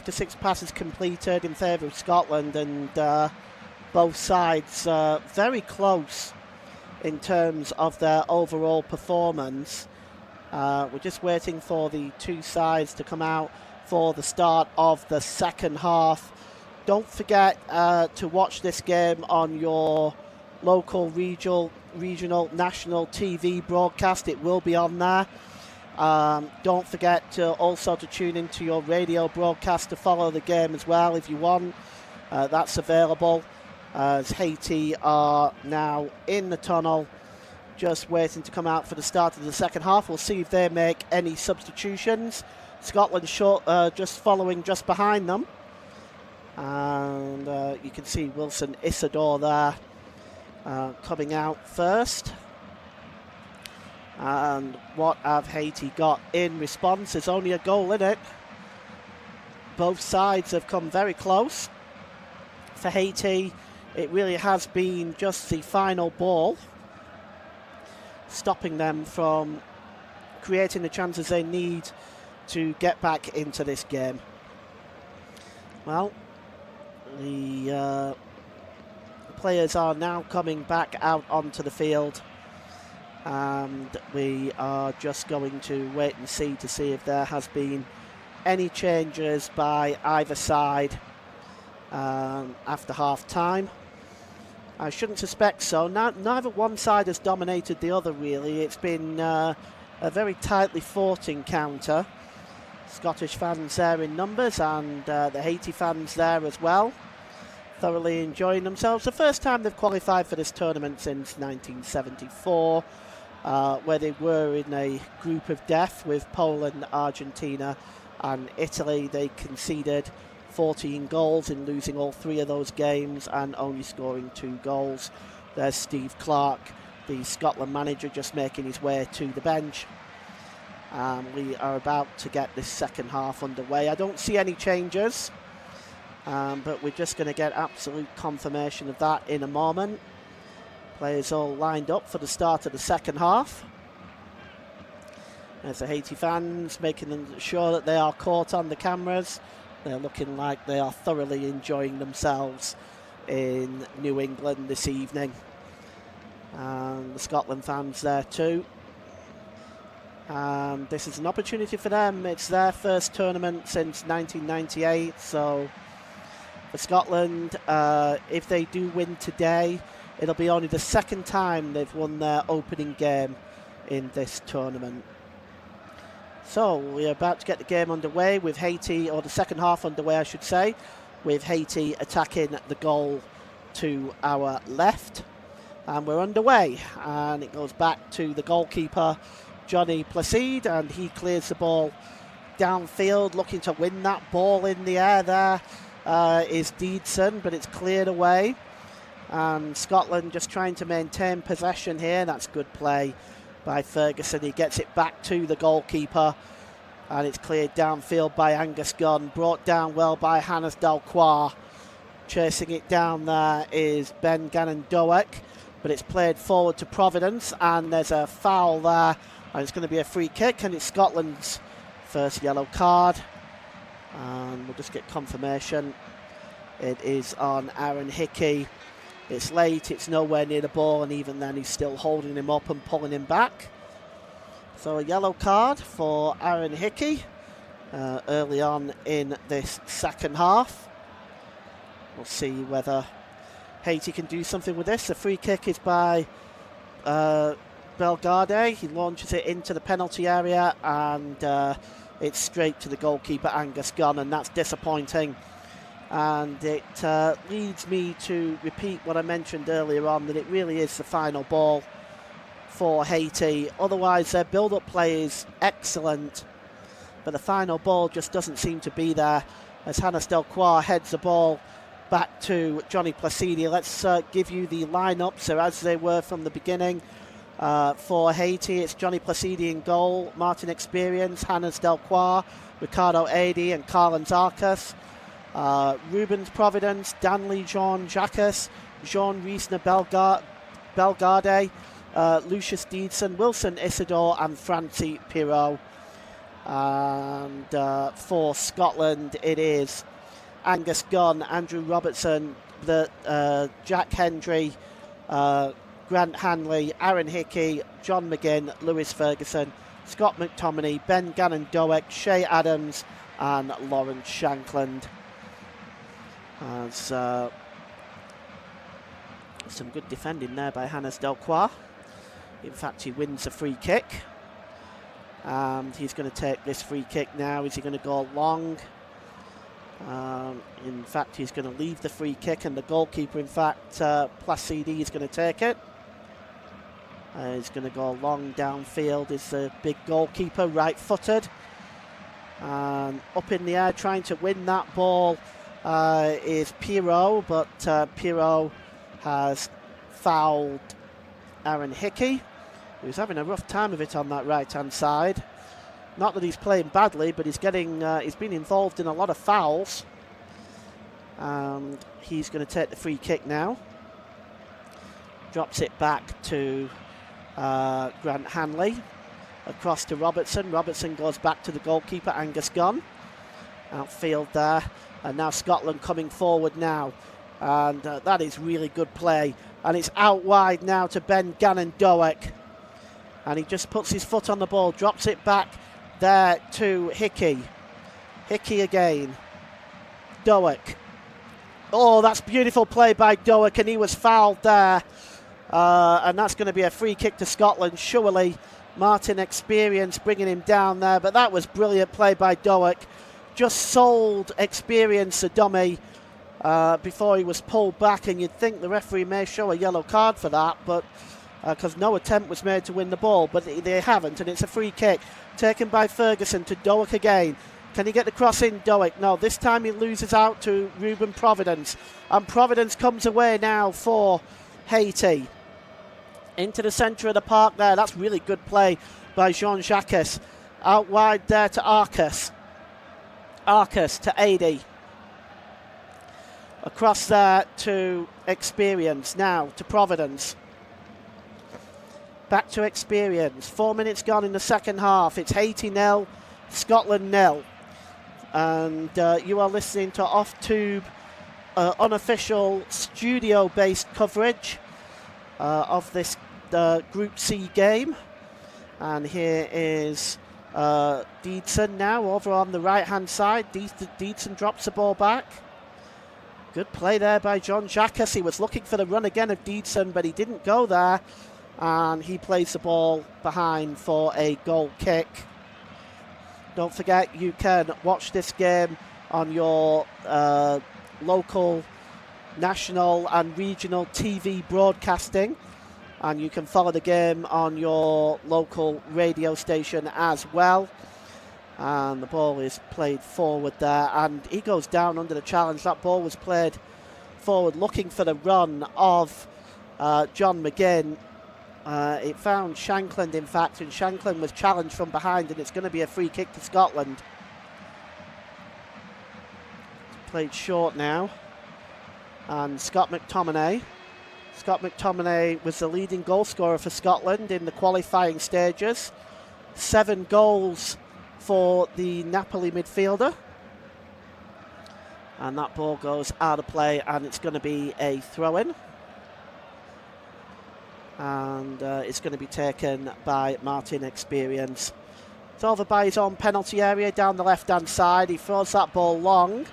to 6 passes completed in favour of Scotland, and both sides very close in terms of their overall performance. We're just waiting for the two sides to come out for the start of the second half. Don't forget to watch this game on your local, regional, national TV broadcast. It will be on there. Don't forget to also to tune into your radio broadcast to follow the game as well if you want. That's available, as Haiti are now in the tunnel, just waiting to come out for the start of the second half. We'll see if they make any substitutions. Scotland just following just behind them. And you can see Wilson Isidore there coming out first. And what have Haiti got in response? There's only a goal in it. Both sides have come very close. For Haiti, it really has been just the final ball stopping them from creating the chances they need to get back into this game. Well, the players are now coming back out onto the field, and we are just going to wait and see to see if there has been any changes by either side after half time. I shouldn't suspect so. Neither one side has dominated the other, really. It's been a very tightly fought encounter. Scottish fans there in numbers, and the Haiti fans there as well, thoroughly enjoying themselves. The first time they've qualified for this tournament since 1974, where they were in a group of death with Poland, Argentina and Italy. They conceded 14 goals in losing all 3 of those games and only scoring 2 goals. There's Steve Clarke, the Scotland manager, just making his way to the bench. We are about to get this second half underway. I don't see any changes, but we're just going to get absolute confirmation of that in a moment. Players all lined up for the start of the second half. There's the Haiti fans making sure that they are caught on the cameras. They're looking like they are thoroughly enjoying themselves in New England this evening. And the Scotland fans there too. And this is an opportunity for them. It's their first tournament since 1998. So for Scotland, if they do win today, it'll be only the second time they've won their opening game in this tournament. So we're about to get the game underway with Haiti, or the second half underway I should say, with Haiti attacking the goal to our left. And we're underway, and it goes back to the goalkeeper, Johnny Placide, and he clears the ball downfield, looking to win that ball in the air. There is Deedson, but it's cleared away. And Scotland just trying to maintain possession here. That's good play by Ferguson. He gets it back to the goalkeeper, and it's cleared downfield by Angus Gunn, brought down well by Hannes Dalquois. Chasing it down there is Ben Gannon-Doak, but it's played forward to Providence, and there's a foul there, and it's going to be a free kick, and it's Scotland's first yellow card. And we'll just get confirmation. It is on Aaron Hickey. It's late, it's nowhere near the ball, and even then he's still holding him up and pulling him back. So a yellow card for Aaron Hickey early on in this second half. We'll see whether Haiti can do something with this. The free kick is by Bellegarde. He launches it into the penalty area, and it's straight to the goalkeeper Angus Gunn, and that's disappointing. And it leads me to repeat what I mentioned earlier on, that it really is the final ball for Haiti. Otherwise, their build-up play is excellent, but the final ball just doesn't seem to be there as Hannes Delcroix heads the ball back to Johnny Placidi. Let's give you the lineups as they were from the beginning. For Haiti, it's Johnny Placidi in goal, Martin Experience, Hannes Delcroix, Ricardo Adi and Carlin Zarkas. Rubens Providence, Danley Jean Jacques, Jean Riesner Belgarde, Lucius Deedson, Wilson Isidore and Francie Pirot. And for Scotland it is Angus Gunn, Andrew Robertson, Jack Hendry, Grant Hanley, Aaron Hickey, John McGinn, Lewis Ferguson, Scott McTominay, Ben Gannon-Doak, Shay Adams and Lawrence Shankland. As some good defending there by Hannes Delcroix. In fact, he wins a free kick. And he's going to take this free kick now. Is he going to go long? In fact, he's going to leave the free kick, and the goalkeeper, in fact, Placidi, is going to take it. He's going to go long downfield. Is the big goalkeeper, right-footed. And up in the air, trying to win that ball is Pirot, but Pirot has fouled Aaron Hickey, who's having a rough time of it on that right-hand side. Not that he's playing badly, but he's been involved in a lot of fouls. And he's going to take the free kick now. Drops it back to Grant Hanley. Across to Robertson. Robertson goes back to the goalkeeper, Angus Gunn. Outfield there. And now Scotland coming forward now. And that is really good play. And it's out wide now to Ben Gannon-Doak. And he just puts his foot on the ball, drops it back there to Hickey. Hickey again. Doak. Oh, that's beautiful play by Doak, and he was fouled there. And that's going to be a free kick to Scotland, surely. Martin Experience bringing him down there, but that was brilliant play by Doak. Just sold Experience a dummy before he was pulled back, and you'd think the referee may show a yellow card for that, but because no attempt was made to win the ball, but they haven't, and it's a free kick taken by Ferguson to Doak again. Can he get the cross in? Doak? No, this time he loses out to Ruben Providence, and Providence comes away now for Haiti. Into the centre of the park there. That's really good play by Jean Jacques. Out wide there to Arcus. Arcus to Adi. Across there to Experience. Now to Providence. Back to Experience. 4 minutes gone in the second half. It's Haiti 0, Scotland 0. And you are listening to off-tube, unofficial, studio-based coverage of this Group C game. And here is Deedson now over on the right-hand side. Deedson drops the ball back. Good play there by John Jacques. He was looking for the run again of Deedson, but he didn't go there. And he plays the ball behind for a goal kick. Don't forget, you can watch this game on your local, national and regional TV broadcasting. And you can follow the game on your local radio station as well. And the ball is played forward there. And he goes down under the challenge. That ball was played forward looking for the run of John McGinn. It found Shankland, in fact, and Shankland was challenged from behind, and it's going to be a free kick to Scotland. It's played short now. And Scott McTominay. Scott McTominay was the leading goal scorer for Scotland in the qualifying stages. 7 goals for the Napoli midfielder. And that ball goes out of play, and it's going to be a throw-in. And it's going to be taken by Martin Experience. It's over by his own penalty area down the left-hand side. He throws that ball long.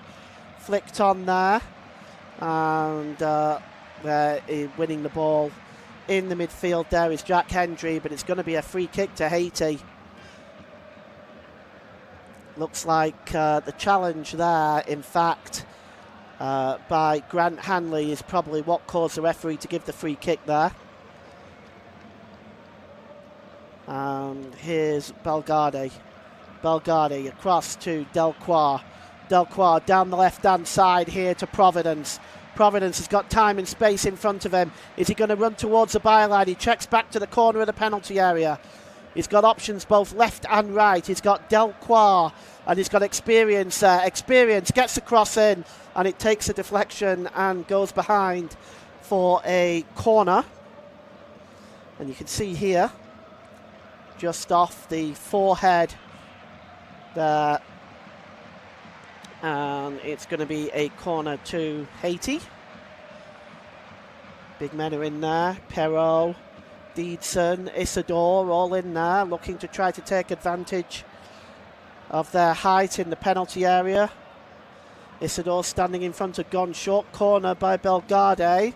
Flicked on there. And winning the ball in the midfield there is Jack Hendry, but it's going to be a free kick to Haiti. Looks like the challenge there, in fact, by Grant Hanley is probably what caused the referee to give the free kick there. And here's Belgarde. Belgarde across to Delcroix. Delcroix down the left-hand side here to Providence. Providence has got time and space in front of him. Is he going to run towards the byline? He checks back to the corner of the penalty area. He's got options both left and right. He's got Delcroix and he's got Experience there. Experience gets the cross in and it takes a deflection and goes behind for a corner. And you can see here, just off the forehead there, and it's going to be a corner to Haiti. Big men are in there. Perrault, Deedson, Isidore, all in there, looking to try to take advantage of their height in the penalty area. Isidore standing in front of Gon, short corner by Belgarde,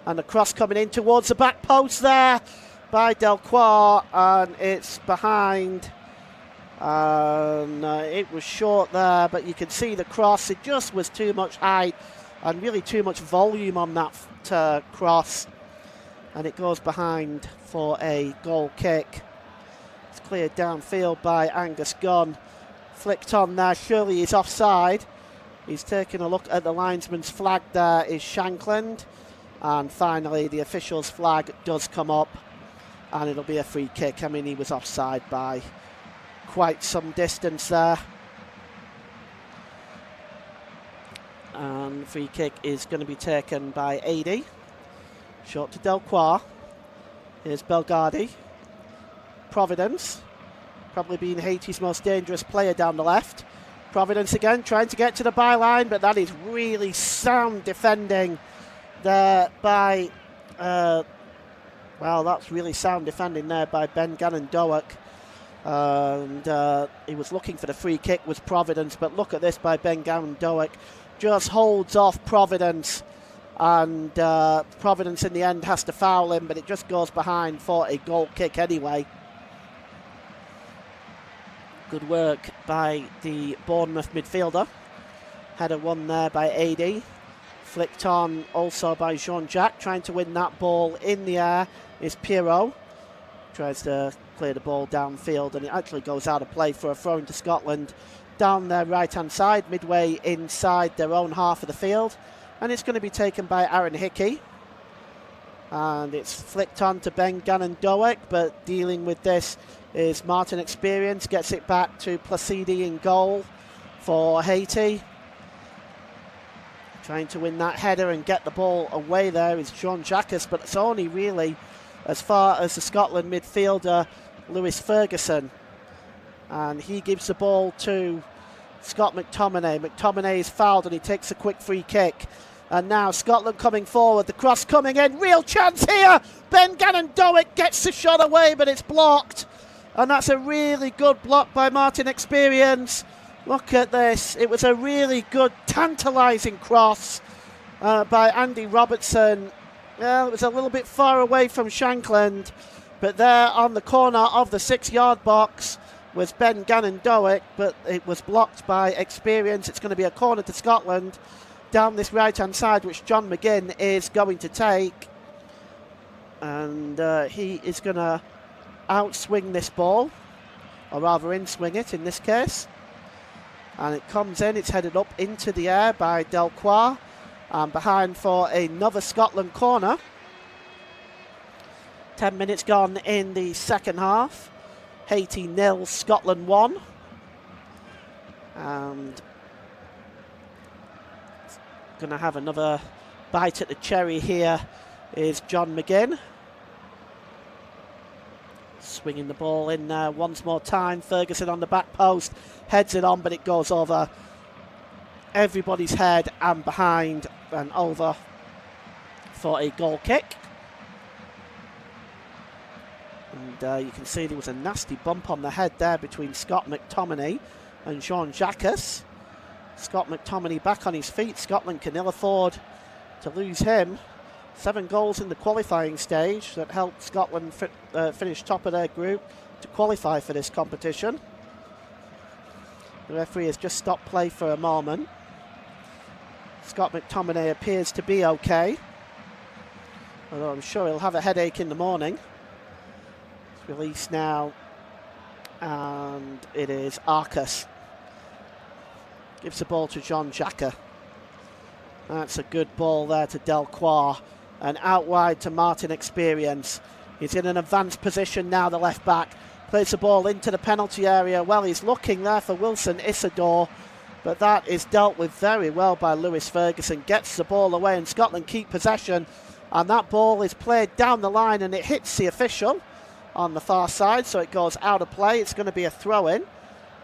and the cross coming in towards the back post there by Delcroix, and it's behind. It was short there, but you can see the cross. It just was too much height and really too much volume on that cross, and it goes behind for a goal kick. It's cleared downfield by Angus Gunn. Flicked on there, surely he's offside. He's taking a look at the linesman's flag there, is Shankland, and finally the official's flag does come up and it'll be a free kick. I mean, he was offside by quite some distance there. And free kick is going to be taken by AD. Short to Delcroix. Here's Belgarde. Providence, probably being Haiti's most dangerous player down the left. Providence again trying to get to the byline, but that is really sound defending there by, well, that's really sound defending there by Ben Gannon-Doak. And he was looking for the free kick, was Providence, but look at this by Ben Gannon-Doak. Just holds off Providence, and Providence in the end has to foul him, but it just goes behind for a goal kick anyway. Good work by the Bournemouth midfielder. Header won there by AD. Flicked on also by Jean-Jacques, trying to win that ball in the air is Perrault. Tries to clear the ball downfield, and it actually goes out of play for a throw into Scotland down their right-hand side, midway inside their own half of the field. And it's going to be taken by Aaron Hickey. And it's flicked on to Ben Gannon-Doak, but dealing with this is Martin Experience. Gets it back to Placidi in goal for Haiti. Trying to win that header and get the ball away there is Jean-Jacques, but it's only really as far as the Scotland midfielder, Lewis Ferguson. And he gives the ball to Scott McTominay. McTominay is fouled and he takes a quick free kick. And now Scotland coming forward, the cross coming in, real chance here. Ben Gannon-Doak gets the shot away, but it's blocked. And that's a really good block by Martin Experience. Look at this. It was a really good, tantalising cross by Andy Robertson. Well, it was a little bit far away from Shankland, but there on the corner of the 6-yard box was Ben Gannon-Doak, but it was blocked by Experience. It's going to be a corner to Scotland down this right-hand side, which John McGinn is going to take. And he is going to outswing this ball, or rather in-swing it in this case. And it comes in, it's headed up into the air by Delcroix, and behind for another Scotland corner. 10 minutes gone in the second half. Haiti 0, Scotland 1. And going to have another bite at the cherry here is John McGinn. Swinging the ball in there once more time. Ferguson on the back post, heads it on, but it goes over everybody's head and behind and over for a goal kick. And you can see there was a nasty bump on the head there between Scott McTominay and Jean-Jacques. Scott McTominay back on his feet. Scotland can ill afford to lose him. 7 goals in the qualifying stage that helped Scotland finish top of their group to qualify for this competition. The referee has just stopped play for a moment. Scott McTominay appears to be okay, although I'm sure he'll have a headache in the morning. It's released now, and it is Arcus. Gives the ball to John Jacka. That's a good ball there to Delcroix, and out wide to Martin Experience. He's in an advanced position now, the left back. Plays the ball into the penalty area. Well, he's looking there for Wilson Isidore, but that is dealt with very well by Lewis Ferguson. Gets the ball away, and Scotland keep possession, and that ball is played down the line, and it hits the official on the far side, so it goes out of play. It's going to be a throw-in.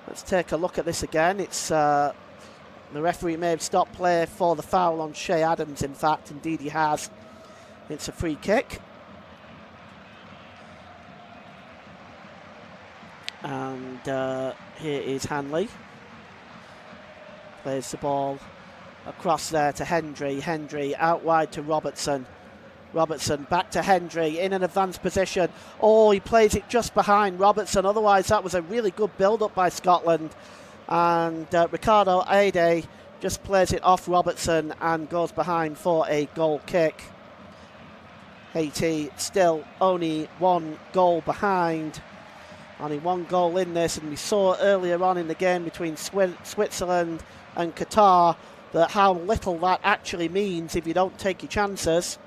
Let's take a look at this again. It's the referee may have stopped play for the foul on Shea Adams, in fact. Indeed he has. It's a free kick. And here is Hanley. Plays the ball across there to Hendry. Hendry out wide to Robertson. Robertson back to Hendry in an advanced position. Oh, he plays it just behind Robertson. Otherwise, that was a really good build-up by Scotland. And Ricardo Ade just plays it off Robertson and goes behind for a goal kick. Haiti still only one goal behind. Only one goal in this, and we saw earlier on in the game between Switzerland and Qatar that how little that actually means if you don't take your chances.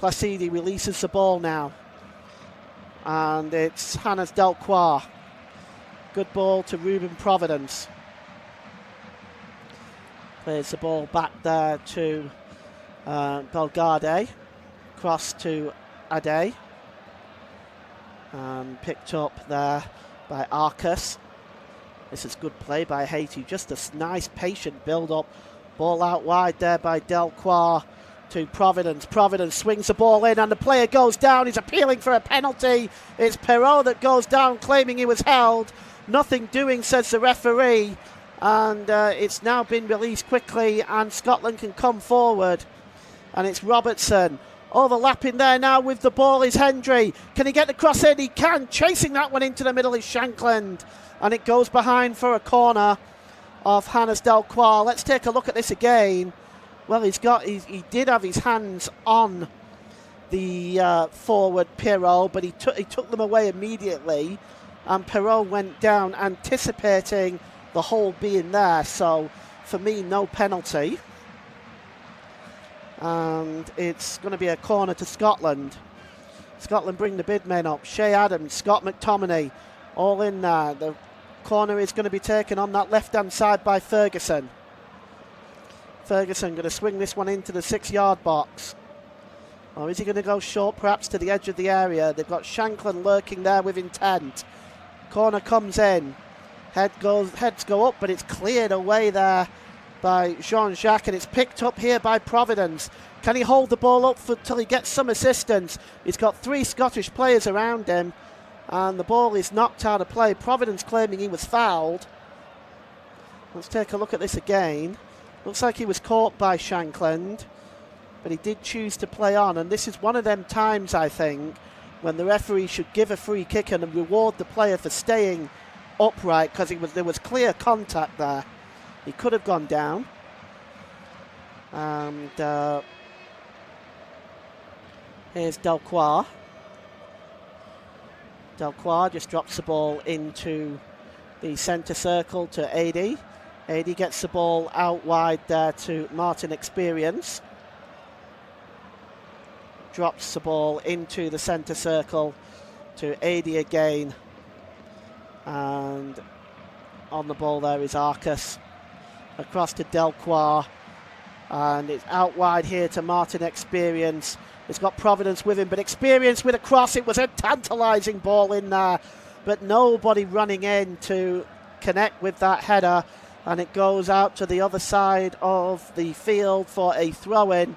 Placidi releases the ball now, and it's Hannes Delcroix. Good ball to Ruben Providence. Plays the ball back there to Belgade. Cross to Ade. Picked up there by Arcus. This is good play by Haiti. Just a nice patient build-up. Ball out wide there by Delcroix to Providence. Providence swings the ball in, and the player goes down. He's appealing for a penalty. It's Perrault that goes down, claiming he was held. Nothing doing, says the referee. And it's now been released quickly, and Scotland can come forward. And it's Robertson. Overlapping there now with the ball is Hendry. Can he get the cross in? He can. Chasing that one into the middle is Shankland. And it goes behind for a corner of Hannes Delcroix. Let's take a look at this again. Well, he did have his hands on the forward Perrault, but he took them away immediately. And Perrault went down anticipating the hole being there. So, for me, no penalty. And it's going to be a corner to Scotland. Scotland bring the bid men up. Shea Adams, Scott McTominay, all in there. The corner is going to be taken on that left-hand side by Ferguson. Ferguson going to swing this one into the 6-yard box. Or is he going to go short, perhaps to the edge of the area? They've got Shankland lurking there with intent. Corner comes in. Heads go up, but it's cleared away there by Jean-Jacques, and it's picked up here by Providence. Can he hold the ball up till he gets some assistance? He's got 3 Scottish players around him, and the ball is knocked out of play. Providence claiming he was fouled. Let's take a look at this again. Looks like he was caught by Shankland, but he did choose to play on, and this is one of them times, I think, when the referee should give a free kick and reward the player for staying upright, because there was clear contact there. He could have gone down. And here's Delcroix. Delcroix just drops the ball into the centre circle to Adi. Adi gets the ball out wide there to Martin Experience. Drops the ball into the centre circle to Adi again. And on the ball there is Arcus. Across to Delcroix, and it's out wide here to Martin Experience. It's got Providence with him, but Experience with a cross. It was a tantalising ball in there, but nobody running in to connect with that header, and it goes out to the other side of the field for a throw-in.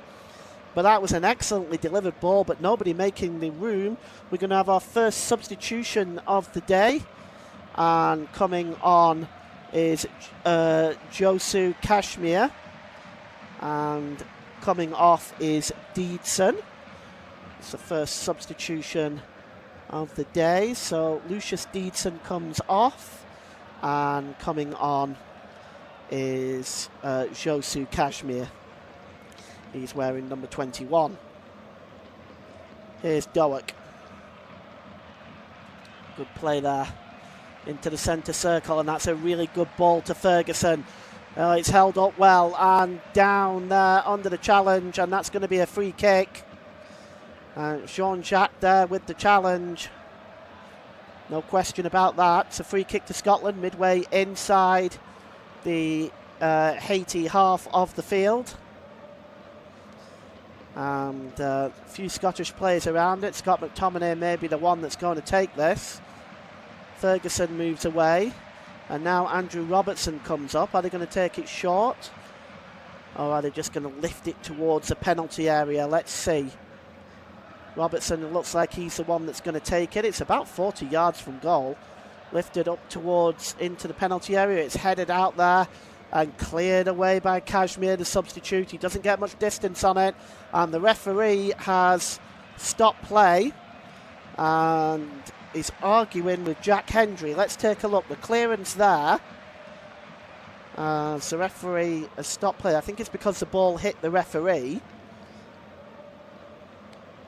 But that was an excellently delivered ball, but nobody making the room. We're going to have our first substitution of the day, and coming on is Josu Kashmir, and coming off is Deedson. It's the first substitution of the day. So Lucius Deedson comes off, And coming on is Josu Kashmir. He's wearing number 21. Here's Doak. Good play there into the centre circle, and that's a really good ball to Ferguson. It's held up well and down there under the challenge, and that's going to be a free kick. Jean-Jacques there with the challenge. No question about that. It's a free kick to Scotland midway inside the Haiti half of the field. And a few Scottish players around it. Scott McTominay may be the one that's going to take this. Ferguson moves away. And now Andrew Robertson comes up. Are they going to take it short? Or are they just going to lift it towards the penalty area? Let's see. Robertson looks like he's the one that's going to take it. It's about 40 yards from goal. Lifted up towards into the penalty area. It's headed out there and cleared away by Kashmir, the substitute. He doesn't get much distance on it. And the referee has stopped play. And is arguing with Jack Hendry. Let's take a look. The clearance there. So the referee has stopped play. I think it's because the ball hit the referee.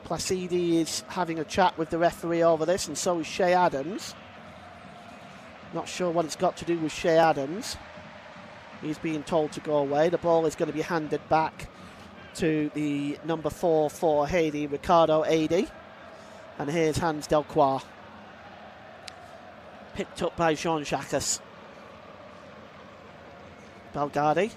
Placidi is having a chat with the referee over this, and so is Shea Adams. Not sure what it's got to do with Shea Adams. He's being told to go away. The ball is going to be handed back to the number 4 for Haiti, Ricardo Adi. And here's Hans Delcroix. Picked up by Jean-Jacques. Belgardi.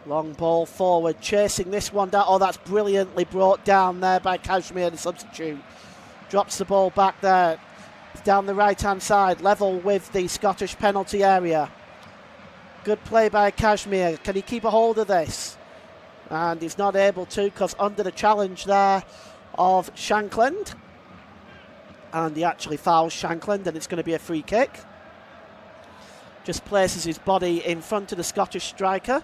Long ball forward, chasing this one down. Oh, that's brilliantly brought down there by Kashmir, the substitute. Drops the ball back there. Down the right-hand side, level with the Scottish penalty area. Good play by Kashmir. Can he keep a hold of this? And he's not able to, because under the challenge there of Shankland. And he actually fouls Shankland, and it's going to be a free kick. Just places his body in front of the Scottish striker.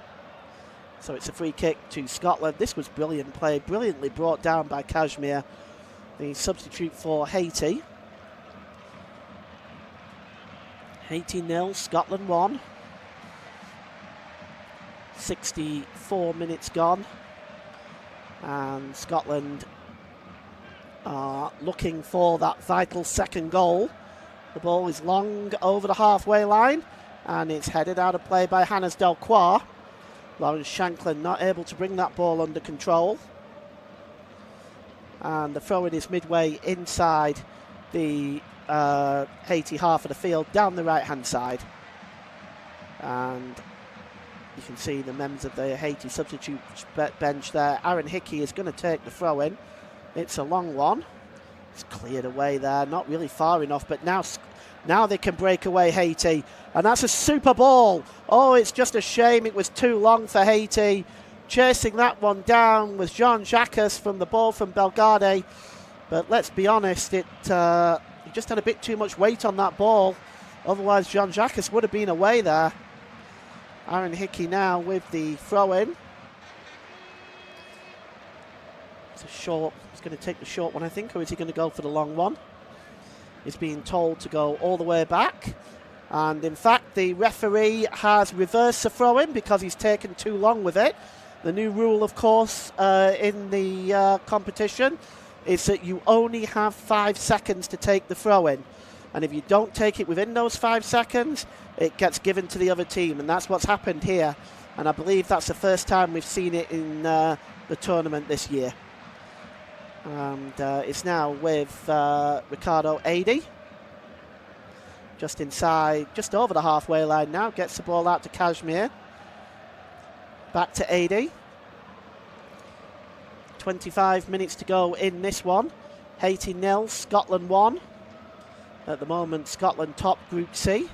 So it's a free kick to Scotland. This was brilliant play, brilliantly brought down by Kashmir, the substitute for Haiti. Haiti 0, Scotland 1. 64 minutes gone. And Scotland are looking for that vital second goal. The ball is long over the halfway line, and it's headed out of play by Hannes Delcroix. Lawrence Shankland not able to bring that ball under control. And the throw-in is midway inside the Haiti half of the field, down the right-hand side. And you can see the members of the Haiti substitute bench there. Aaron Hickey is going to take the throw-in. It's a long one. It's cleared away there, not really far enough, but now they can break away Haiti. And that's a super ball. Oh, it's just a shame it was too long for Haiti. Chasing that one down was Jean-Jacques from the ball from Belgardi. But let's be honest, it just had a bit too much weight on that ball. Otherwise, Jean-Jacques would have been away there. Aaron Hickey now with the throw-in. It's a short. He's going to take the short one, I think, or is he going to go for the long one? He's being told to go all the way back. And in fact, the referee has reversed the throw-in because he's taken too long with it. The new rule, of course, in the competition is that you only have 5 seconds to take the throw-in. And if you don't take it within those 5 seconds, it gets given to the other team. And that's what's happened here. And I believe that's the first time we've seen it in the tournament this year. And it's now with Ricardo Adi. Just inside, just over the halfway line now. Gets the ball out to Kashmir. Back to Adi. 25 minutes to go in this one. Haiti 0, Scotland 1. At the moment, Scotland top Group C,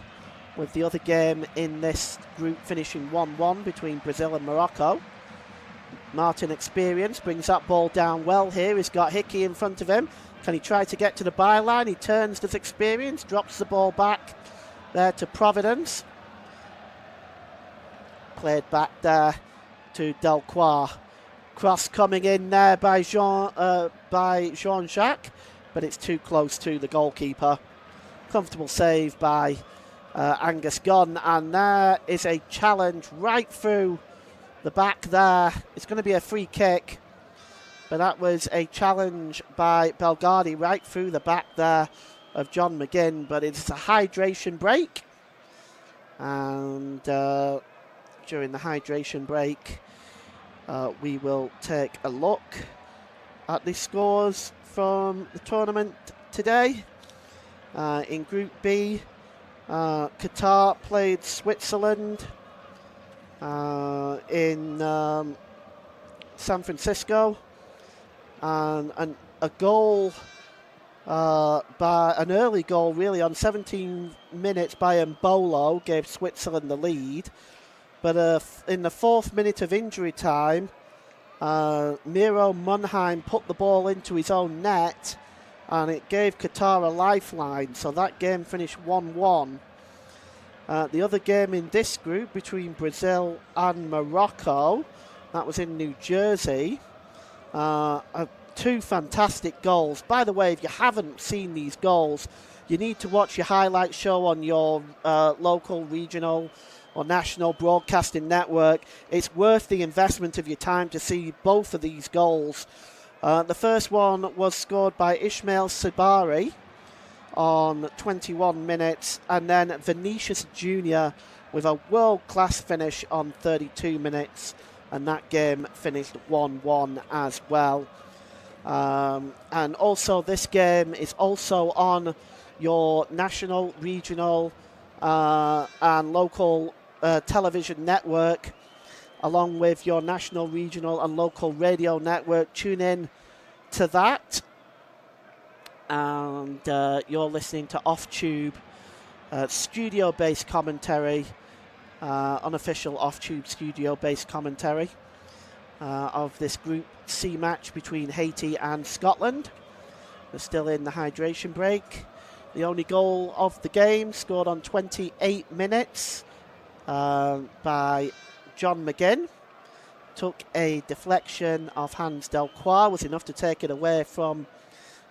with the other game in this group finishing 1-1 between Brazil and Morocco. Martin Experience brings that ball down well here. He's got Hickey in front of him. Can he try to get to the byline? He turns, does Experience, drops the ball back there to Providence. Played back there to Delcroix. Cross coming in there by Jean-Jacques, but it's too close to the goalkeeper. Comfortable save by Angus Gunn, and there is a challenge right through the back there. It's going to be a free kick, but that was a challenge by Belgardi right through the back there of John McGinn, but it's a hydration break, and during the hydration break we will take a look at the scores from the tournament today. In Group B, Qatar played Switzerland in San Francisco, and a goal by an early goal really on 17 minutes by Mbolo gave Switzerland the lead, but in the 4th minute of injury time, Miro Munheim put the ball into his own net, and it gave Qatar a lifeline, so that game finished 1-1. The other game in this group between Brazil and Morocco, that was in New Jersey. Two fantastic goals. By the way, if you haven't seen these goals, you need to watch your highlight show on your local, regional or national broadcasting network. It's worth the investment of your time to see both of these goals. The first one was scored by Ismail Sabari on 21 minutes, and then Vinicius Jr. with a world-class finish on 32 minutes, and that game finished 1-1 as well. And also this game is also on your national, regional and local television network, along with your national, regional and local radio network. Tune in to that, and you're listening to Off-Tube studio-based commentary, unofficial Off-Tube studio-based commentary of this Group C match between Haiti and Scotland. We're still in the hydration break. The only goal of the game, scored on 28 minutes by John McGinn. Took a deflection of Hans Delcroix, was enough to take it away from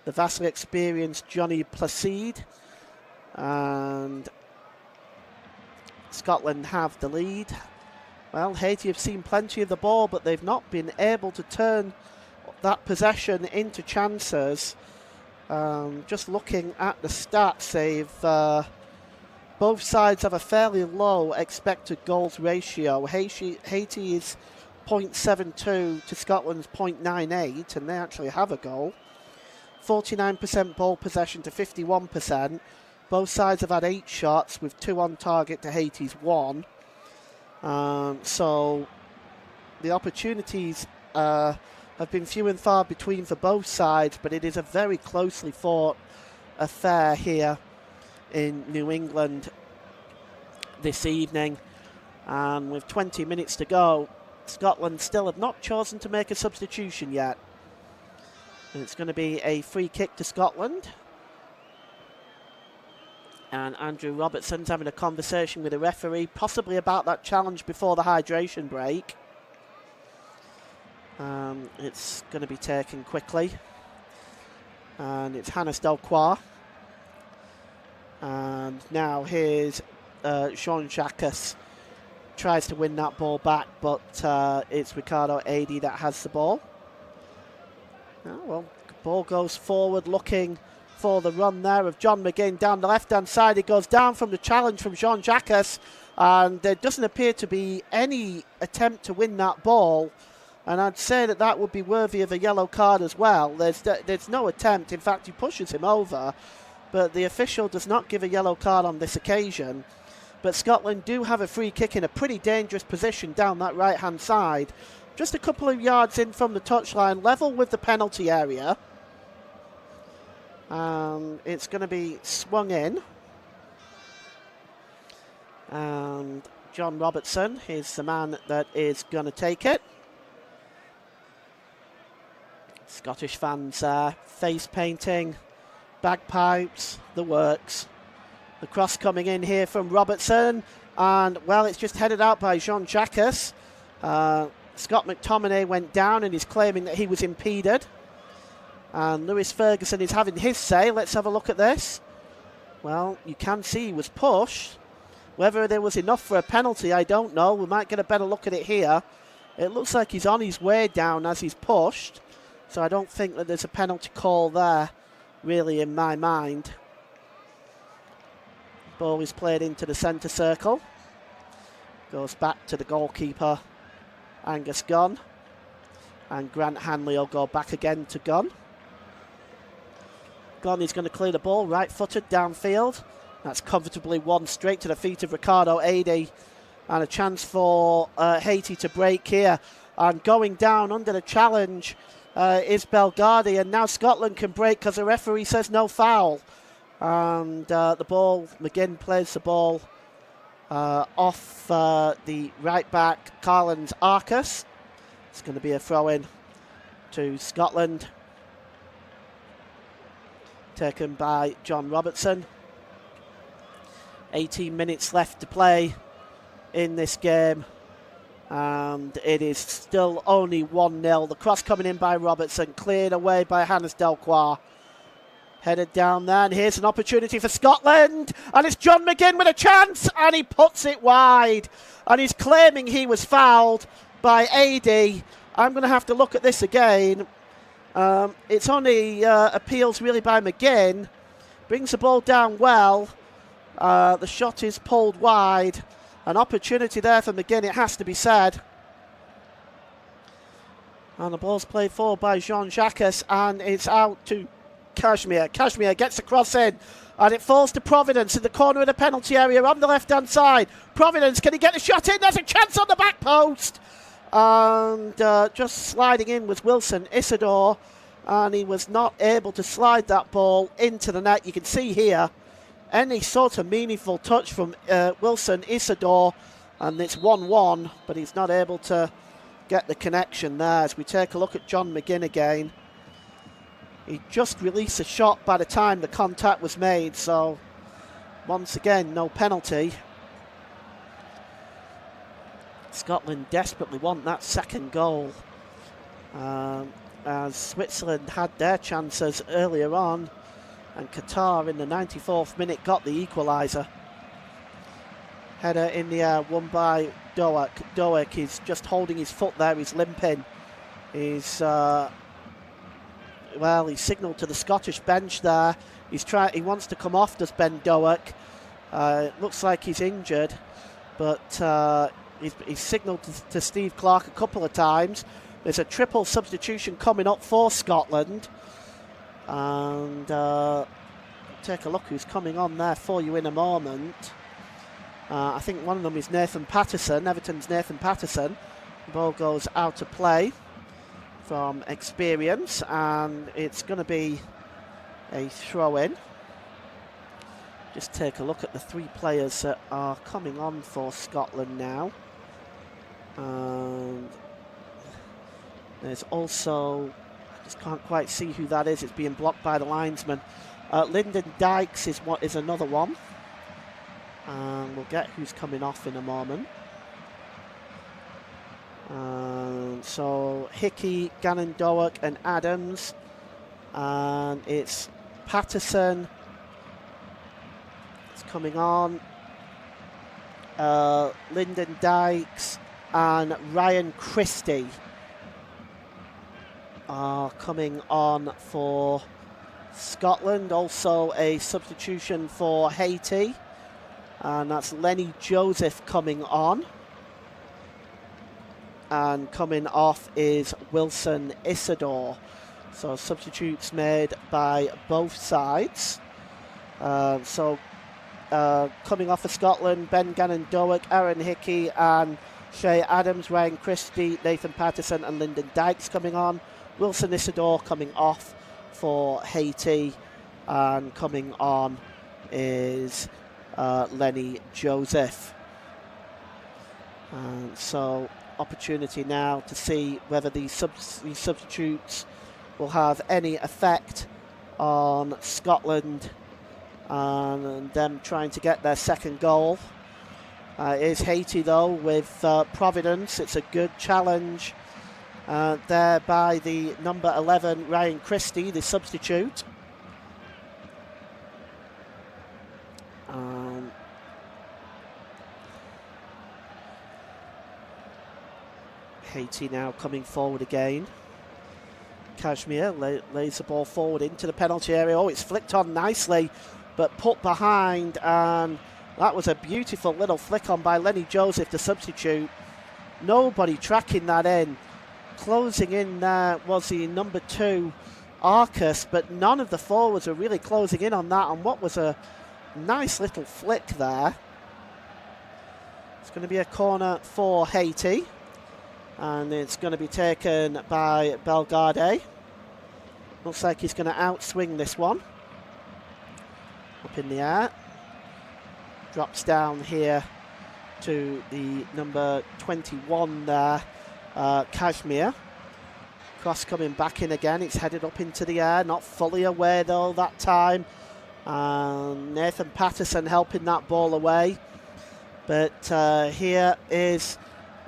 the vastly experienced Johnny Placide. And Scotland have the lead. Well, Haiti have seen plenty of the ball, but they've not been able to turn that possession into chances. Just looking at the stats, both sides have a fairly low expected goals ratio. Haiti is 0.72 to Scotland's 0.98, and they actually have a goal. 49% ball possession to 51%. Both sides have had 8 shots, with 2 on target to Haiti's 1. So the opportunities have been few and far between for both sides, but it is a very closely fought affair here in New England this evening. And with 20 minutes to go, Scotland still have not chosen to make a substitution yet. And it's going to be a free kick to Scotland. And Andrew Robertson's having a conversation with the referee, possibly about that challenge before the hydration break. It's going to be taken quickly. And it's Hannes Delcroix. And now here's Jean-Jacques. Tries to win that ball back, but it's Ricardo Adi that has the ball. Oh, well, ball goes forward, looking for the run there of John McGinn down the left-hand side. It goes down from the challenge from Jean-Jacques, and there doesn't appear to be any attempt to win that ball. And I'd say that would be worthy of a yellow card as well. There's no attempt. In fact, he pushes him over, but the official does not give a yellow card on this occasion. But Scotland do have a free kick in a pretty dangerous position down that right-hand side. Just a couple of yards in from the touchline, level with the penalty area. It's going to be swung in. And John Robertson is the man that is going to take it. Scottish fans face painting, bagpipes, the works. The cross coming in here from Robertson, and well, it's just headed out by Jean-Jacques. Scott McTominay went down and is claiming that he was impeded. And Lewis Ferguson is having his say. Let's have a look at this. Well, you can see he was pushed, Whether there was enough for a penalty, I don't know. We might get a better look at it here. It looks like he's on his way down as he's pushed. So I don't think that there's a penalty call there, really, in my mind. Ball is played into the centre circle. Goes back to the goalkeeper, Angus Gunn. And Grant Hanley will go back again to Gunn. Gunn is going to clear the ball, right-footed, downfield. That's comfortably won straight to the feet of Ricardo Adey. And a chance for Haiti to break here. And going down under the challenge is Belgardi. And now Scotland can break because the referee says no foul. And the ball, McGinn plays the ball off the right-back, Carlins Arcus. It's going to be a throw-in to Scotland. Taken by John Robertson. 18 minutes left to play in this game. And it is still only 1-0. The cross coming in by Robertson, cleared away by Hannes Delcroix. Headed down there, and here's an opportunity for Scotland. And it's John McGinn with a chance, and he puts it wide. And he's claiming he was fouled by AD. I'm going to have to look at this again. It's only appeals really by McGinn. Brings the ball down well. The shot is pulled wide. An opportunity there for McGinn, it has to be said. And the ball's played forward by Jean-Jacques, and it's out to Kashmir. Kashmir gets the cross in, and it falls to Providence in the corner of the penalty area on the left-hand side. Providence, can he get the shot in? There's a chance on the back post. And just sliding in was Wilson Isidore, and he was not able to slide that ball into the net. You can see here any sort of meaningful touch from Wilson Isidore, and it's 1-1, but he's not able to get the connection there. As we take a look at John McGinn again, he just released a shot by the time the contact was made, so once again, no penalty. Scotland desperately want that second goal, as Switzerland had their chances earlier on, and Qatar in the 94th minute got the equaliser. Header in the air, won by Doak. Doak is just holding his foot there, he's limping. He's he signalled to the Scottish bench there. He wants to come off, does Ben Doak. It looks like he's injured, but he's signalled to Steve Clarke a couple of times. There's a triple substitution coming up for Scotland. And take a look who's coming on there for you in a moment. I think one of them is Nathan Patterson, Everton's Nathan Patterson. The ball goes out of play from experience, and it's going to be a throw-in. Just take a look at the three players that are coming on for Scotland now. And there's also, I just can't quite see who that is. It's being blocked by the linesman. Lyndon Dykes is another one. And we'll get who's coming off in a moment. So Hickey, Gannon Doak and Adams. And it's Patterson. It's coming on. Lyndon Dykes and Ryan Christie are coming on for Scotland. Also a substitution for Haiti, and that's Lenny Joseph coming on, and coming off is Wilson Isidore. So substitutes made by both sides. Coming off for Scotland, Ben Gannon Doak, Aaron Hickey and Shay Adams, Ryan Christie, Nathan Patterson and Lyndon Dykes coming on. Wilson Isidore coming off for Haiti, and coming on is Lenny Joseph. And so opportunity now to see whether these substitutes will have any effect on Scotland and them trying to get their second goal. It is Haiti though with Providence. It's a good challenge there by the number 11 Ryan Christie, the substitute. Haiti now coming forward again. Kashmir lays the ball forward into the penalty area. Oh, it's flicked on nicely, but put behind, and that was a beautiful little flick on by Lenny Joseph, the substitute. Nobody tracking that in. Closing in there was the number 2, Arcus, but none of the forwards are really closing in on that, and what was a nice little flick there. It's going to be a corner for Haiti, and it's going to be taken by Belgarde. Looks like he's going to outswing this one. Up in the air. Drops down here to the number 21 there, Kashmir. Cross coming back in again. It's headed up into the air. Not fully away though that time. Nathan Patterson helping that ball away. But here is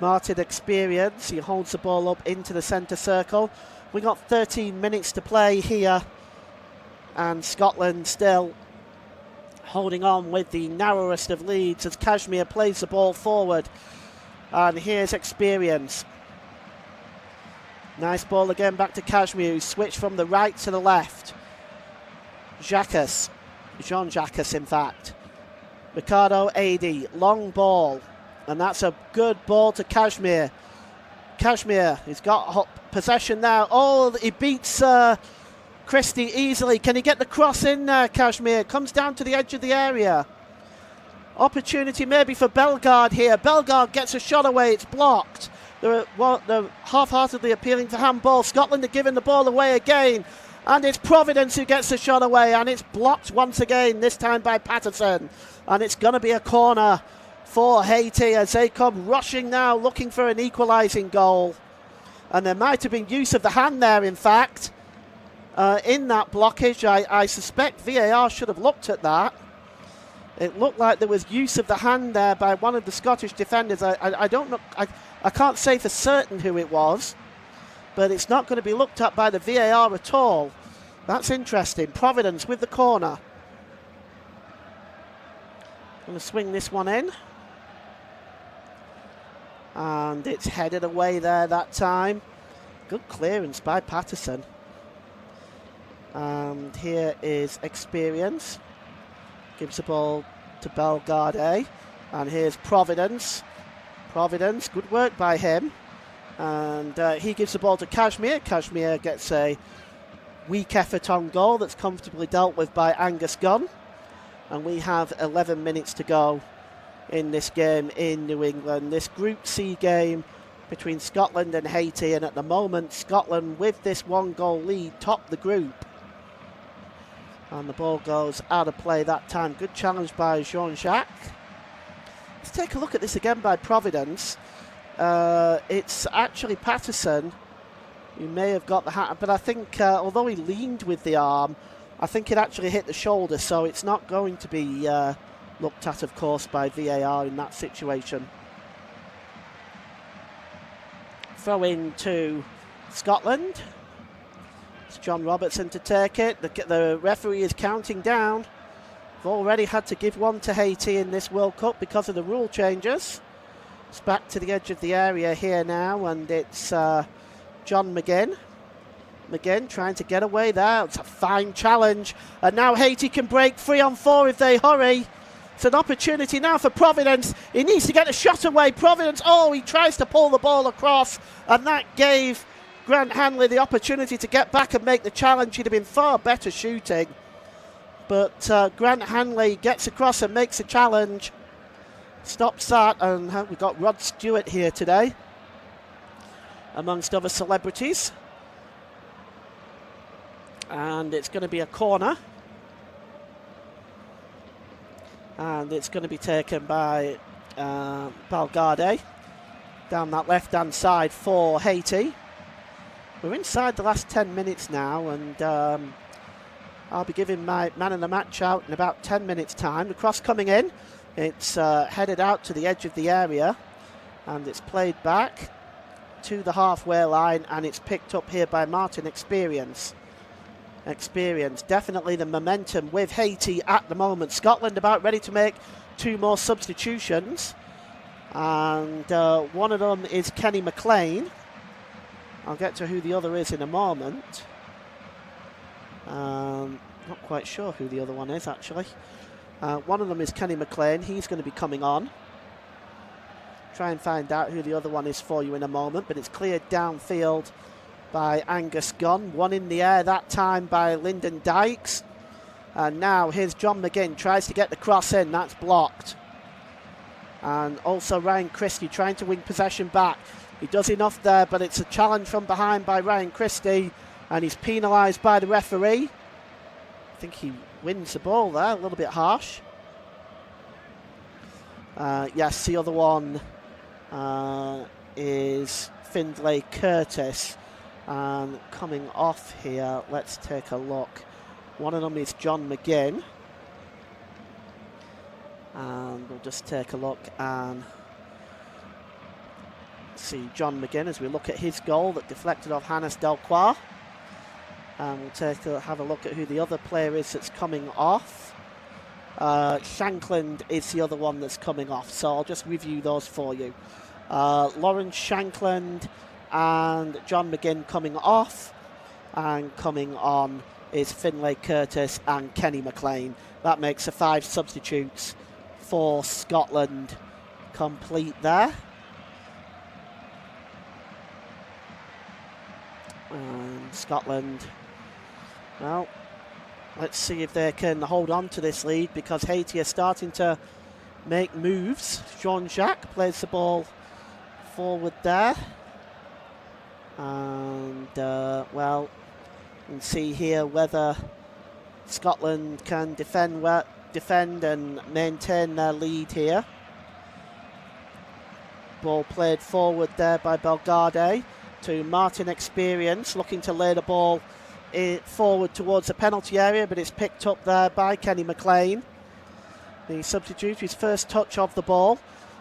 Martin Experience. He holds the ball up into the centre circle. We got 13 minutes to play here, and Scotland still holding on with the narrowest of leads as Kashmir plays the ball forward. And here's Experience. Nice ball again back to Kashmir, who switched from the right to the left. Jean Jacques in fact. Ricardo Adi, long ball, and that's a good ball to Kashmir. Kashmir, he's got possession now. Oh, he beats Christie easily. Can he get the cross in there, Kashmir? Comes down to the edge of the area. Opportunity maybe for Bellegarde here. Bellegarde gets a shot away, it's blocked. They're half-heartedly appealing for handball. Scotland are giving the ball away again. And it's Providence who gets the shot away, and it's blocked once again, this time by Patterson. And it's going to be a corner for Haiti as they come rushing now, looking for an equalising goal. And there might have been use of the hand there, in fact, in that blockage. I suspect VAR should have looked at that. It looked like there was use of the hand there by one of the Scottish defenders. I don't know. I can't say for certain who it was, but it's not going to be looked at by the VAR at all. That's interesting. Providence with the corner. Going to swing this one in. And it's headed away there that time. Good clearance by Patterson. And here is Experience. Gives the ball to Bellegarde. And here's Providence. Providence, good work by him. And he gives the ball to Kashmir. Kashmir gets a weak effort on goal that's comfortably dealt with by Angus Gunn. And we have 11 minutes to go in this game in New England. This Group C game between Scotland and Haiti. And at the moment, Scotland, with this 1-goal lead, top the group. And the ball goes out of play that time. Good challenge by Jean-Jacques. Let's take a look at this again by Providence. It's actually Patterson who may have got the hat, but I think although he leaned with the arm, I think it actually hit the shoulder, so it's not going to be looked at, of course, by VAR in that situation. Throw in to Scotland. It's John Robertson to take it. The referee is counting down. We've already had to give one to Haiti in this World Cup because of the rule changes. It's back to the edge of the area here now, and it's John McGinn. McGinn trying to get away there. It's a fine challenge. And now Haiti can break 3 on 4 if they hurry. It's an opportunity now for Providence. He needs to get the shot away. Providence, he tries to pull the ball across, and that gave Grant Hanley the opportunity to get back and make the challenge. He'd have been far better shooting. But Grant Hanley gets across and makes a challenge. Stops that, and we've got Rod Stewart here today, amongst other celebrities. And it's going to be a corner. And it's going to be taken by Bellegarde down that left-hand side for Haiti. We're inside the last 10 minutes now, and I'll be giving my man of the match out in about 10 minutes' time. The cross coming in. It's headed out to the edge of the area, and it's played back to the halfway line, and it's picked up here by Martin Experience. Definitely the momentum with Haiti at the moment. Scotland about ready to make 2 more substitutions. And one of them is Kenny McLean. I'll get to who the other is in a moment. Not quite sure who the other one is, actually. One of them is Kenny McLean. He's going to be coming on. Try and find out who the other one is for you in a moment, but it's cleared downfield by Angus Gunn. One in the air that time by Lyndon Dykes. And now here's John McGinn, tries to get the cross in, that's blocked. And also Ryan Christie trying to win possession back. He does enough there, but it's a challenge from behind by Ryan Christie, and he's penalised by the referee. I think he wins the ball there, a little bit harsh. Yes, the other one is Findlay Curtis. And coming off here, let's take a look. One of them is John McGinn. And we'll just take a look and see John McGinn as we look at his goal that deflected off Hannes Delcroix. And we'll have a look at who the other player is that's coming off. Shankland is the other one that's coming off, so I'll just review those for you. Lawrence Shankland and John McGinn coming off, and coming on is Finlay Curtis and Kenny McLean. That makes the 5 substitutes for Scotland complete there. And Scotland, well, let's see if they can hold on to this lead, because Haiti are starting to make moves. Jean-Jacques plays the ball forward there. And, well, you can see here whether Scotland can defend and maintain their lead here. Ball played forward there by Belgade to Martin Experience, looking to lay the ball forward towards the penalty area, but it's picked up there by Kenny McLean. The substitute, his first touch of the ball.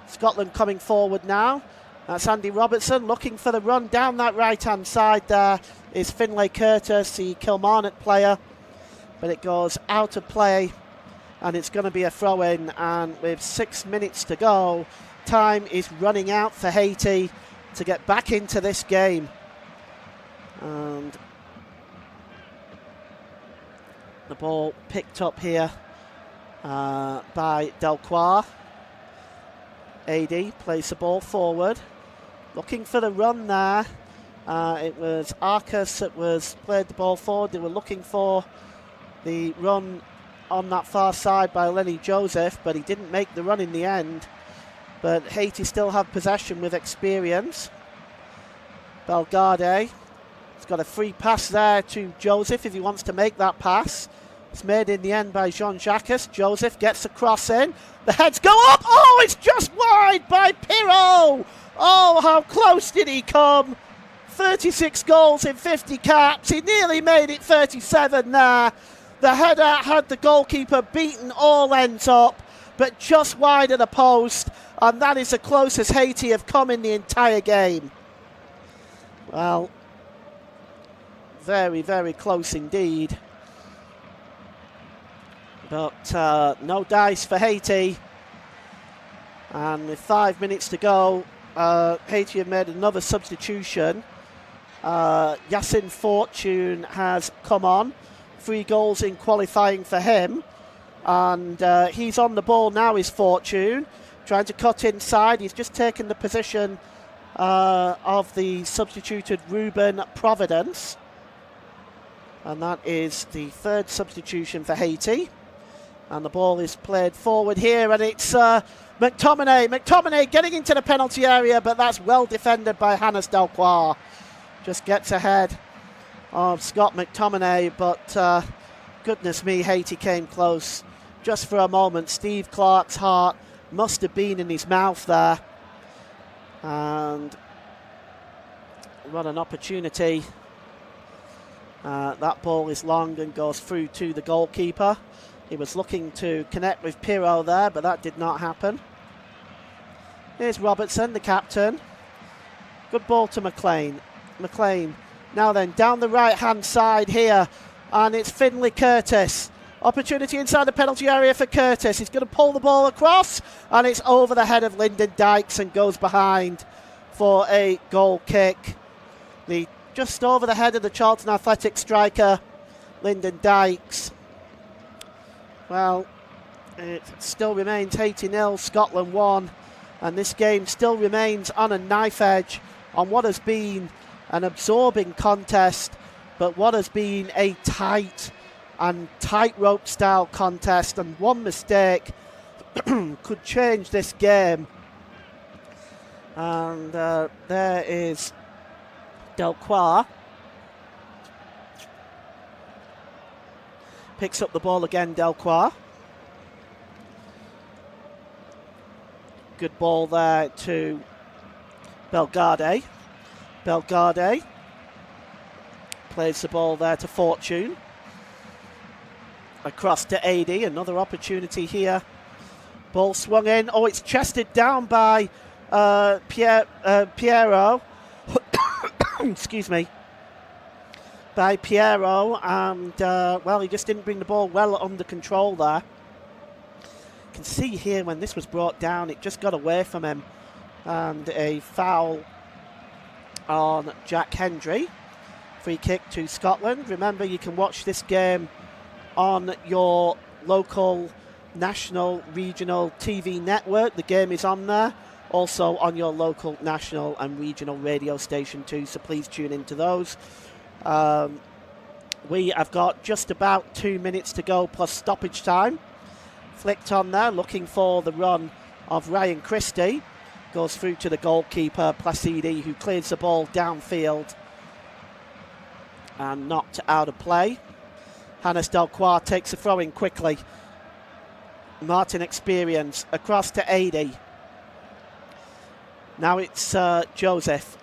Scotland coming forward now. That's Andy Robertson looking for the run down that right-hand side. There is Finlay Curtis, the Kilmarnock player, but it goes out of play, and it's going to be a throw-in. And with 6 minutes to go, time is running out for Haiti to get back into this game. And the ball picked up here by Delcroix. AD plays the ball forward, looking for the run there. It was Arcus that played the ball forward. They were looking for the run on that far side by Lenny Joseph, but he didn't make the run in the end. But Haiti still have possession with Experience. Belgade has got a free pass there to Joseph if he wants to make that pass. It's made in the end by Jean-Jacques. Joseph gets the cross in. The heads go up. Oh, it's just wide by Pirot. Oh, how close did he come? 36 goals in 50 caps. He nearly made it 37 there. The header had the goalkeeper beaten all ends up, but just wide of the post. And that is the closest Haiti have come in the entire game. Well, very, very close indeed. But no dice for Haiti. And with 5 minutes to go, Haiti have made another substitution. Yacine Fortune has come on. 3 goals in qualifying for him. And he's on the ball now, is Fortune. Trying to cut inside. He's just taken the position of the substituted Ruben Providence. And that is the 3rd substitution for Haiti. And the ball is played forward here, and it's McTominay. McTominay getting into the penalty area, but that's well defended by Hannes Delcroix. Just gets ahead of Scott McTominay, but goodness me, Haiti came close just for a moment. Steve Clark's heart must have been in his mouth there. And what an opportunity. That ball is long and goes through to the goalkeeper. He was looking to connect with Pirot there, but that did not happen. Here's Robertson, the captain. Good ball to McLean. McLean, now then, down the right-hand side here, and it's Finlay Curtis. Opportunity inside the penalty area for Curtis. He's going to pull the ball across, and it's over the head of Lyndon Dykes and goes behind for a goal kick. Just over the head of the Charlton Athletic striker, Lyndon Dykes. Well, it still remains 80-0, Scotland 1, and this game still remains on a knife edge on what has been an absorbing contest, but what has been a tight and tightrope style contest, and one mistake could change this game. And there is Delcroix. Picks up the ball again, Delcroix. Good ball there to Bellegarde. Bellegarde plays the ball there to Fortune. Across to AD, another opportunity here. Ball swung in. Oh, it's chested down by Piero. Excuse me. By Piero, and well, he just didn't bring the ball well under control there. You can see here when this was brought down, it just got away from him, and a foul on Jack Hendry. Free kick to Scotland. Remember, you can watch this game on your local, national, regional TV network. The game is on there. Also on your local, national and regional radio station too, so please tune into those. We have got just about 2 minutes to go plus stoppage time. Flicked on there, looking for the run of Ryan Christie. Goes through to the goalkeeper, Placidi, who clears the ball downfield and knocked out of play. Hannes Delcroix takes a throw in quickly. Martin Experience across to AD. Now it's Joseph.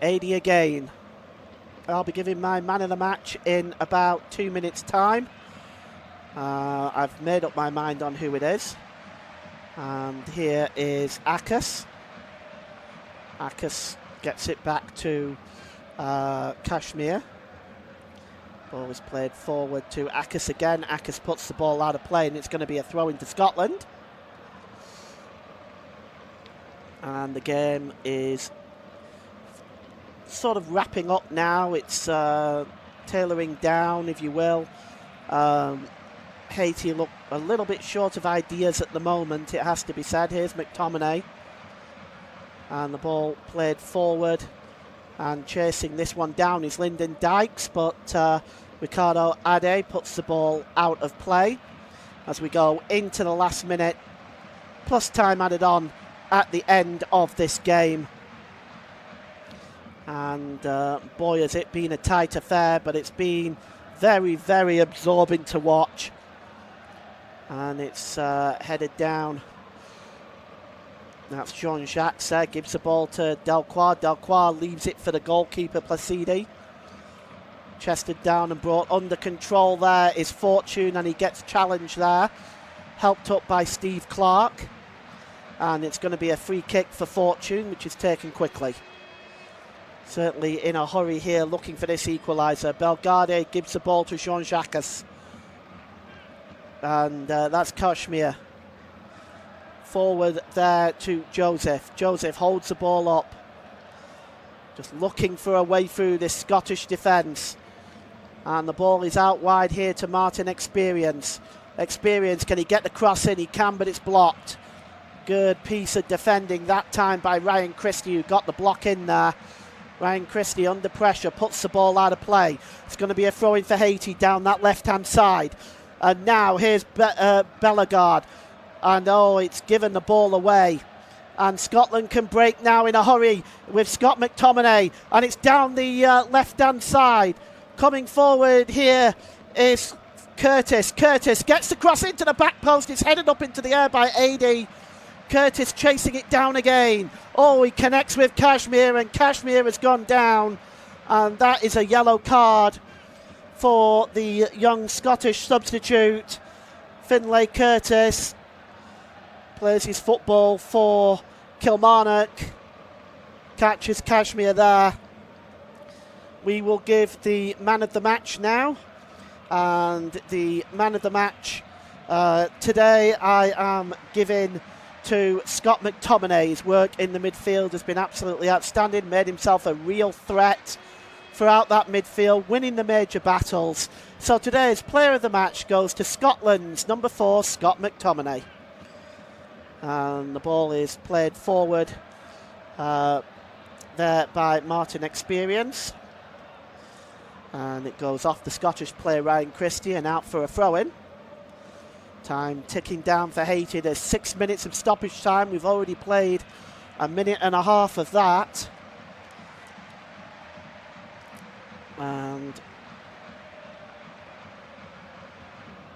AD again. I'll be giving my man of the match in about 2 minutes' time. I've made up my mind on who it is. And here is Akas. Akas gets it back to Kashmir. Ball is played forward to Akas again. Akas puts the ball out of play, and it's going to be a throw into Scotland. And the game is sort of wrapping up now. It's tailoring down, if you will. Haiti look a little bit short of ideas at the moment, it has to be said. Here's McTominay. And the ball played forward. And chasing this one down is Lyndon Dykes, but Ricardo Ade puts the ball out of play as we go into the last minute, plus time added on at the end of this game. And boy, has it been a tight affair, but it's been very, very absorbing to watch. And it's headed down. That's Jean-Jacques there, gives the ball to Delcroix. Delcroix leaves it for the goalkeeper, Placidi. Chested down and brought under control there is Fortune, and he gets challenged there. Helped up by Steve Clark. And it's going to be a free kick for Fortune, which is taken quickly. Certainly in a hurry here, looking for this equaliser. Bellegarde gives the ball to Jean-Jacques. And that's Kashmir. Forward there to Joseph. Joseph holds the ball up. Just looking for a way through this Scottish defence. And the ball is out wide here to Martin Experience. Experience, can he get the cross in? He can, but it's blocked. Good piece of defending that time by Ryan Christie, who got the block in there. Ryan Christie under pressure, puts the ball out of play. It's going to be a throw-in for Haiti down that left-hand side. And now here's Bellegarde. And oh, it's given the ball away. And Scotland can break now in a hurry with Scott McTominay. And it's down the left-hand side. Coming forward here is Curtis. Curtis gets the cross into the back post. It's headed up into the air by AD. Curtis chasing it down again. Oh, he connects with Kashmir, and Kashmir has gone down. And that is a yellow card for the young Scottish substitute. Finlay Curtis plays his football for Kilmarnock. Catches Kashmir there. We will give the man of the match now. And the man of the match today I am giving to Scott McTominay. His work in the midfield has been absolutely outstanding, made himself a real threat throughout that midfield, winning the major battles. So today's player of the match goes to Scotland's number 4, Scott McTominay. And the ball is played forward there by Martin Experience. And it goes off the Scottish player Ryan Christie and out for a throw-in. Time ticking down for Haiti. There's 6 minutes of stoppage time. We've already played a minute and a half of that. And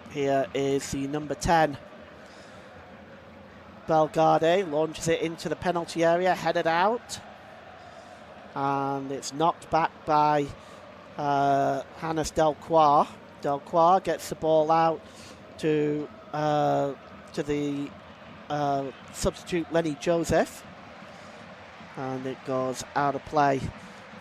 here is the number 10. Bellegarde launches it into the penalty area, headed out. And it's knocked back by Hannes Delcroix. Delcroix gets the ball out to the substitute Lenny Joseph. And it goes out of play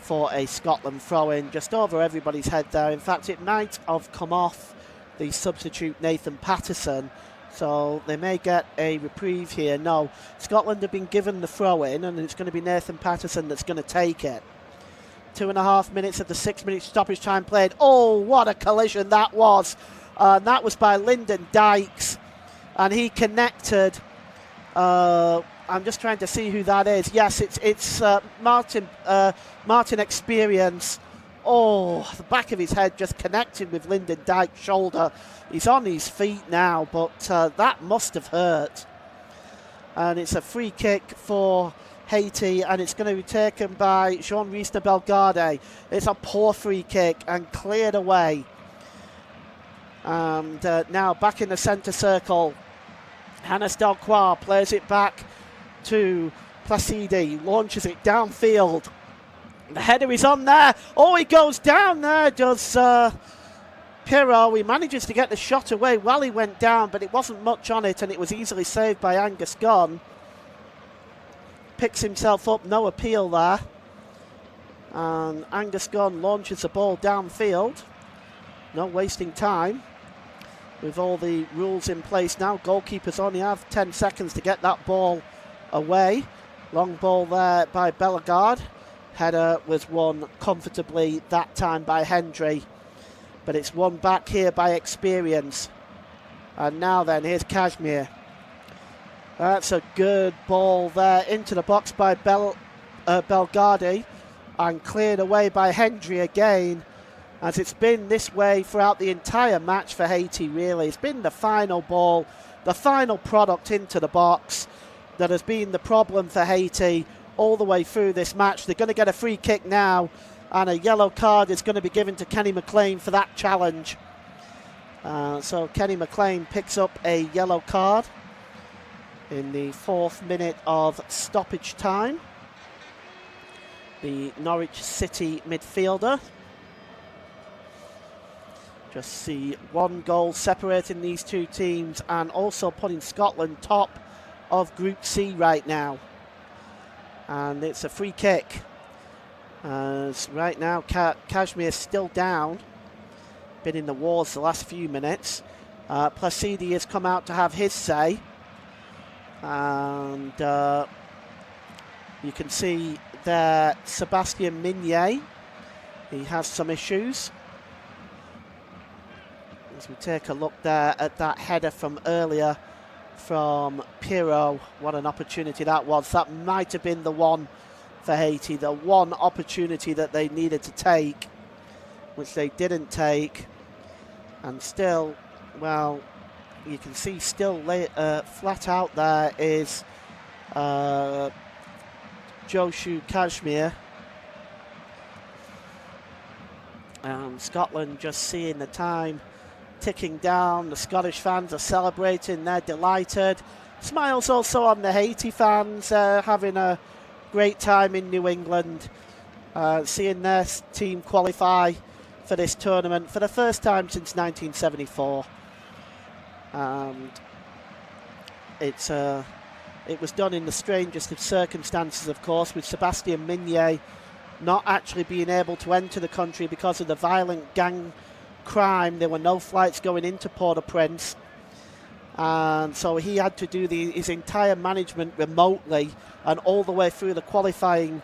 for a Scotland throw-in just over everybody's head there. In fact, it might have come off the substitute Nathan Patterson, so they may get a reprieve here. No, Scotland have been given the throw-in, and it's going to be Nathan Patterson that's going to take it. 2.5 minutes of the 6 minute stoppage time played. Oh, what a collision that was. That was by Lyndon Dykes, and he connected. I'm just trying to see who that is. Yes, it's Martin Experience. Oh, the back of his head just connected with Lyndon Dykes' shoulder. He's on his feet now, but that must have hurt. And it's a free kick for Haiti, and it's going to be taken by Jean-Riesner Bellegarde. It's a poor free kick and cleared away. And now back in the centre circle, Hannes Delcroix plays it back to Placidi, launches it downfield. The header is on there. Oh, he goes down there, does Pirro. He manages to get the shot away while he went down, but it wasn't much on it, and it was easily saved by Angus Gunn. Picks himself up, no appeal there. And Angus Gunn launches the ball downfield. No wasting time. With all the rules in place now, goalkeepers only have 10 seconds to get that ball away. Long ball there by Bellegarde. Header was won comfortably that time by Hendry. But it's won back here by Experience. And now then, here's Kashmir. That's a good ball there into the box by Bellegarde. And cleared away by Hendry again. As it's been this way throughout the entire match for Haiti, really. It's been the final ball, the final product into the box that has been the problem for Haiti all the way through this match. They're going to get a free kick now, and a yellow card is going to be given to Kenny McLean for that challenge. So Kenny McLean picks up a yellow card in the 4th minute of stoppage time. The Norwich City midfielder. Just see one goal separating these two teams, and also putting Scotland top of Group C right now. And it's a free kick. As right now, Kashmir's still down. Been in the wars the last few minutes. Placidi has come out to have his say. And you can see there Sebastien Mignet. He has some issues. As we take a look there at that header from earlier from Pirro, what an opportunity that was. That might have been the one for Haiti, the one opportunity that they needed to take, which they didn't take. And still, well, you can see still flat out there is Joshu Kashmir. Scotland just seeing the time ticking down. The Scottish fans are celebrating, they're delighted. Smiles also on the Haiti fans, having a great time in New England, seeing their team qualify for this tournament for the first time since 1974. And it was done in the strangest of circumstances, of course, with Sebastien Mignet not actually being able to enter the country because of the violent gang crime. There were no flights going into Port-au-Prince. And so he had to do his entire management remotely and all the way through the qualifying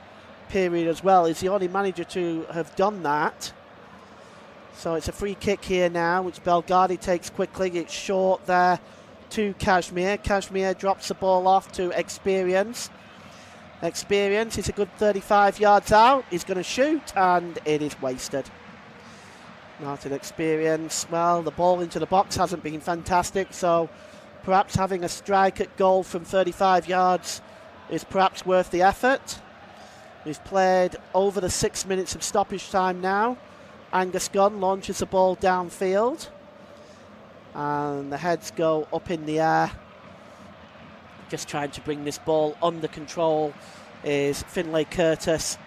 period as well. He's the only manager to have done that. So it's a free kick here now, which Belgadi takes quickly. It's short there to Kashmir. Kashmir drops the ball off to Experience. Experience is a good 35 yards out. He's going to shoot, and it is wasted. Not an Experience. Well, the ball into the box hasn't been fantastic, so perhaps having a strike at goal from 35 yards is perhaps worth the effort. We've played over the 6 minutes of stoppage time now. Angus Gunn launches the ball downfield, and the heads go up in the air. Just trying to bring this ball under control is Finlay Curtis.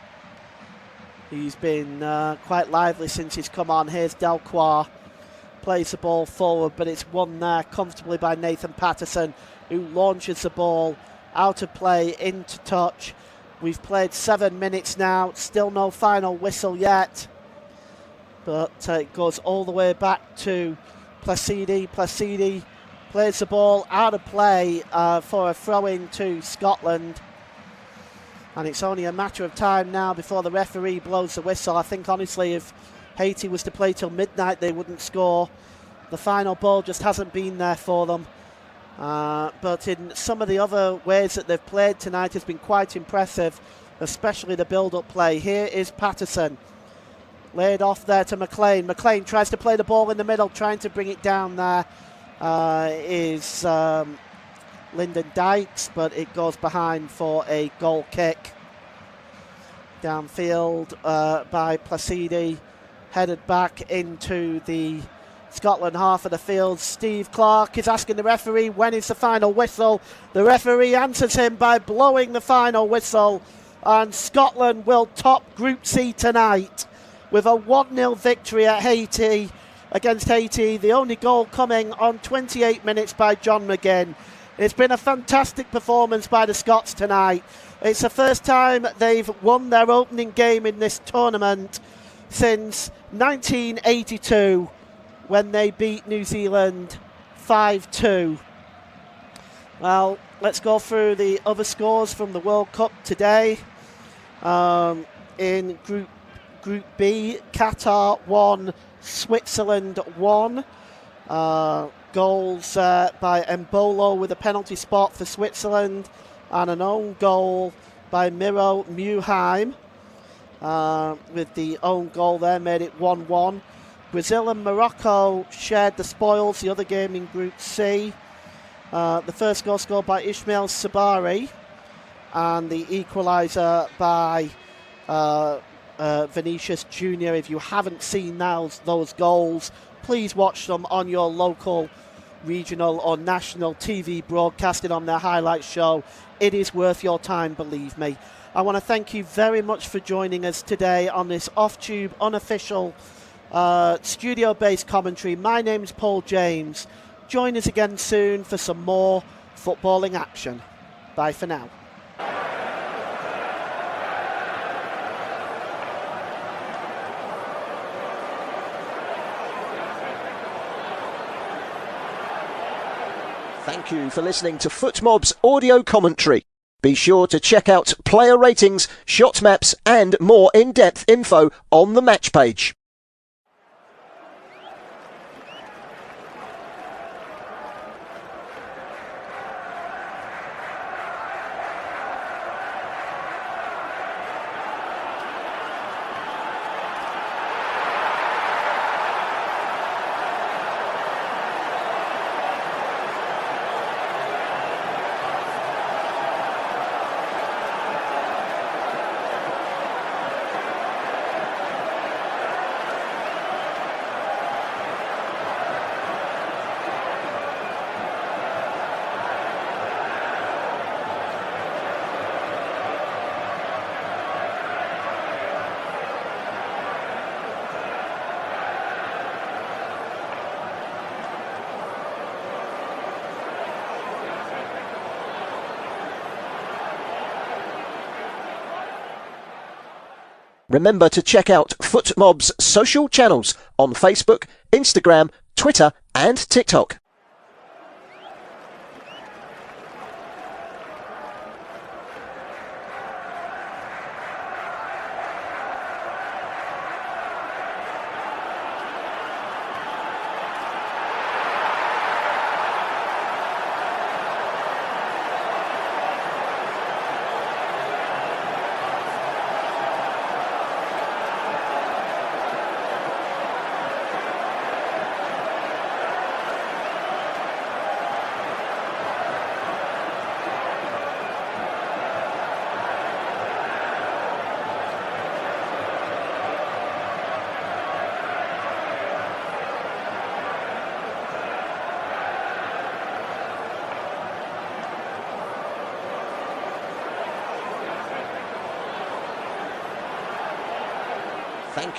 He's been quite lively since he's come on. Here's Delcroix, plays the ball forward, but it's won there comfortably by Nathan Patterson, who launches the ball out of play into touch. We've played 7 minutes now, still no final whistle yet, but it goes all the way back to Placidi. Placidi plays the ball out of play for a throw-in to Scotland. And it's only a matter of time now before the referee blows the whistle. I think, honestly, if Haiti was to play till midnight, they wouldn't score. The final ball just hasn't been there for them. But in some of the other ways that they've played tonight has been quite impressive, especially the build-up play. Here is Patterson. Laid off there to McLean. McLean tries to play the ball in the middle, trying to bring it down there. Is Lyndon Dykes, but it goes behind for a goal kick. Downfield by Placidi, headed back into the Scotland half of the field. Steve Clark is asking the referee when is the final whistle. The referee answers him by blowing the final whistle, and Scotland will top Group C tonight with a 1-0 victory at Haiti. Against Haiti, the only goal coming on 28 minutes by John McGinn. It's been a fantastic performance by the Scots tonight. It's the first time they've won their opening game in this tournament since 1982, when they beat New Zealand 5-2. Well, let's go through the other scores from the World Cup today. In Group B, Qatar 1, Switzerland 1. Goals by Mbolo with a penalty spot for Switzerland, and an own goal by Miro Muheim. With the own goal there, made it 1-1. Brazil and Morocco shared the spoils, the other game in Group C. The first goal scored by Ismail Sabari, and the equaliser by Vinicius Junior. If you haven't seen those goals, please watch them on your local, regional or national TV broadcasting on their highlights show. It is worth your time, believe me. I want to thank you very much for joining us today on this off-tube, unofficial, studio-based commentary. My name's Paul James. Join us again soon for some more footballing action. Bye for now. Thank you for listening to FootMob's audio commentary. Be sure to check out player ratings, shot maps and more in-depth info on the match page. Remember to check out FootMob's social channels on Facebook, Instagram, Twitter and TikTok.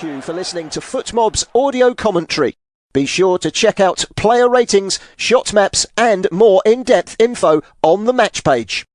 Thank you for listening to FootMob's audio commentary. Be sure to check out player ratings, shot maps and more in-depth info on the match page.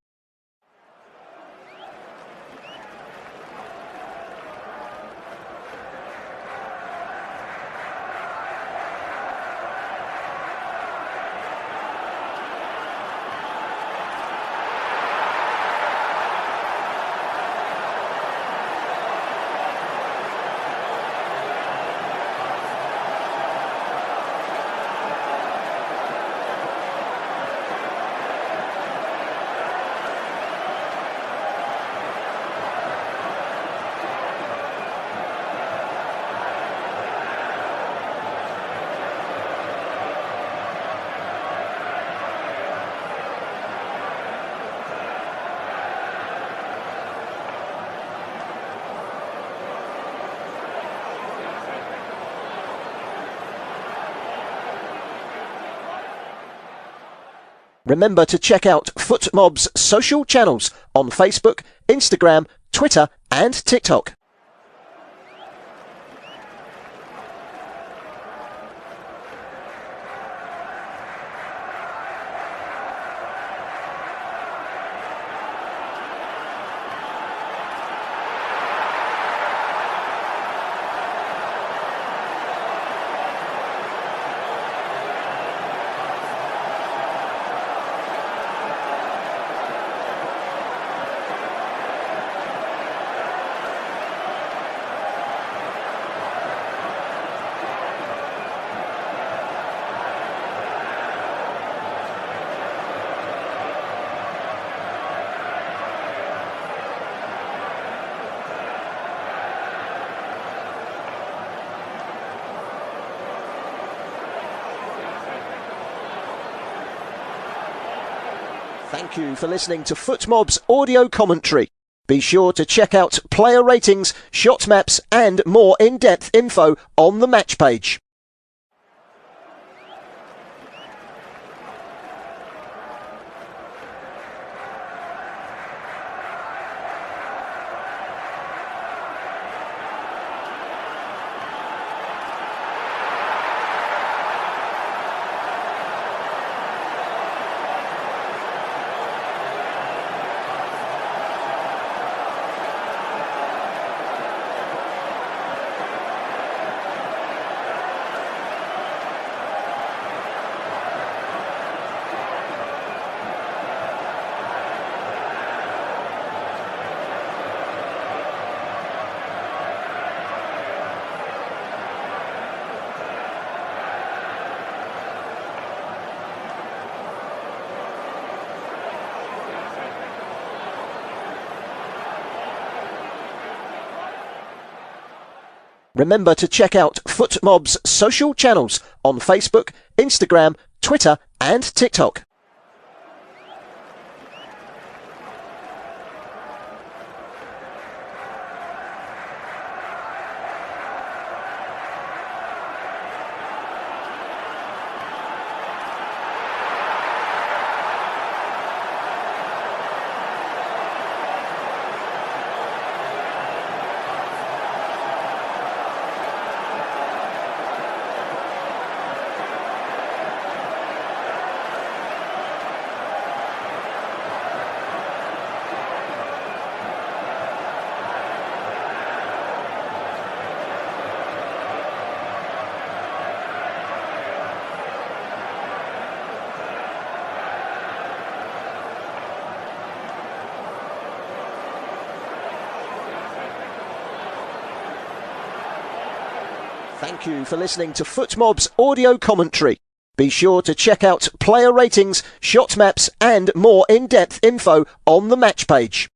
Remember to check out FootMob's social channels on Facebook, Instagram, Twitter and TikTok. Thank you for listening to FootMob's audio commentary. Be sure to check out player ratings, shot maps and more in-depth info on the match page. Remember to check out FootMob's social channels on Facebook, Instagram, Twitter and TikTok. Thank you for listening to FootMob's audio commentary. Be sure to check out player ratings, shot maps and more in-depth info on the match page.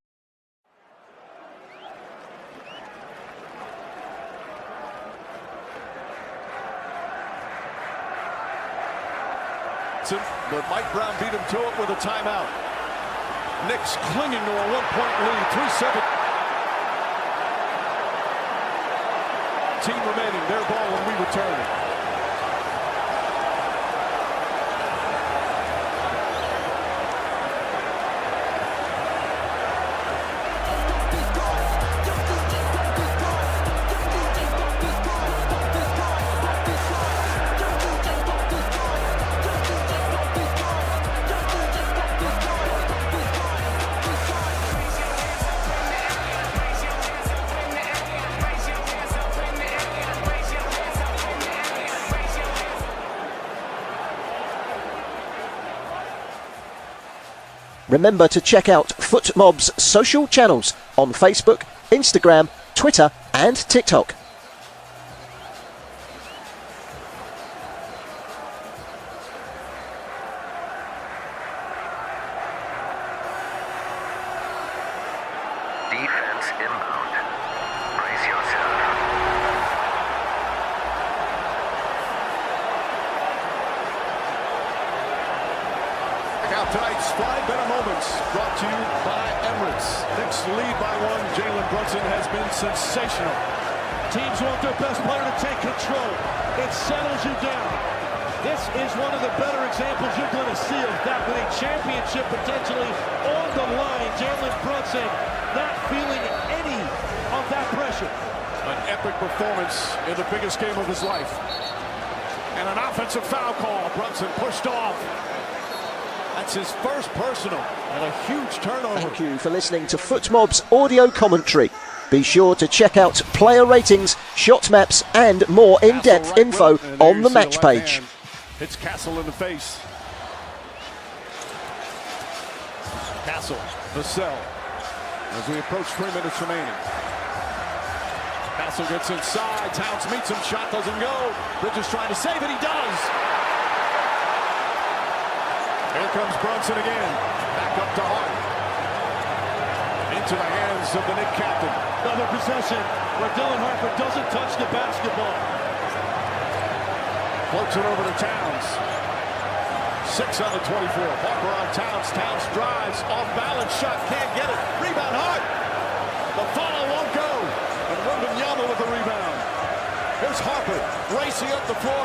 But Mike Brown beat him to it with a timeout. Knicks clinging to a 1-point lead, 3-7. Team remaining, their ball when we return. Remember to check out FootMob's social channels on Facebook, Instagram, Twitter and TikTok. Defense inbound. Brace yourself. Now tonight's 5 better moments brought to you by Emirates. Knicks lead by 1. Jalen Brunson has been sensational. Teams want their best player to take control. It settles you down. This is one of the better examples you're going to see of that, with a championship potentially on the line. Jalen Brunson not feeling any of that pressure. An epic performance in the biggest game of his life. And an offensive foul call. Brunson pushed off. That's his first personal and a huge turnover. Thank you for listening to FootMob's audio commentary. Be sure to check out player ratings, shot maps and more in-depth info on the match page. It's Castle in the face. Castle, Vassell, as we approach 3 minutes remaining. Castle gets inside, Towns meets him, shot doesn't go. Bridges trying to save it, he does. Here comes Brunson again, back up to Hart. Into the hands of the Knick captain. Another possession where Dylan Harper doesn't touch the basketball. Floats it over to Towns. 6 out of 24. Harper on Towns. Towns drives. Off balance shot. Can't get it. Rebound Hart. The follow won't go. And Wembanyama with the rebound. Here's Harper racing up the floor.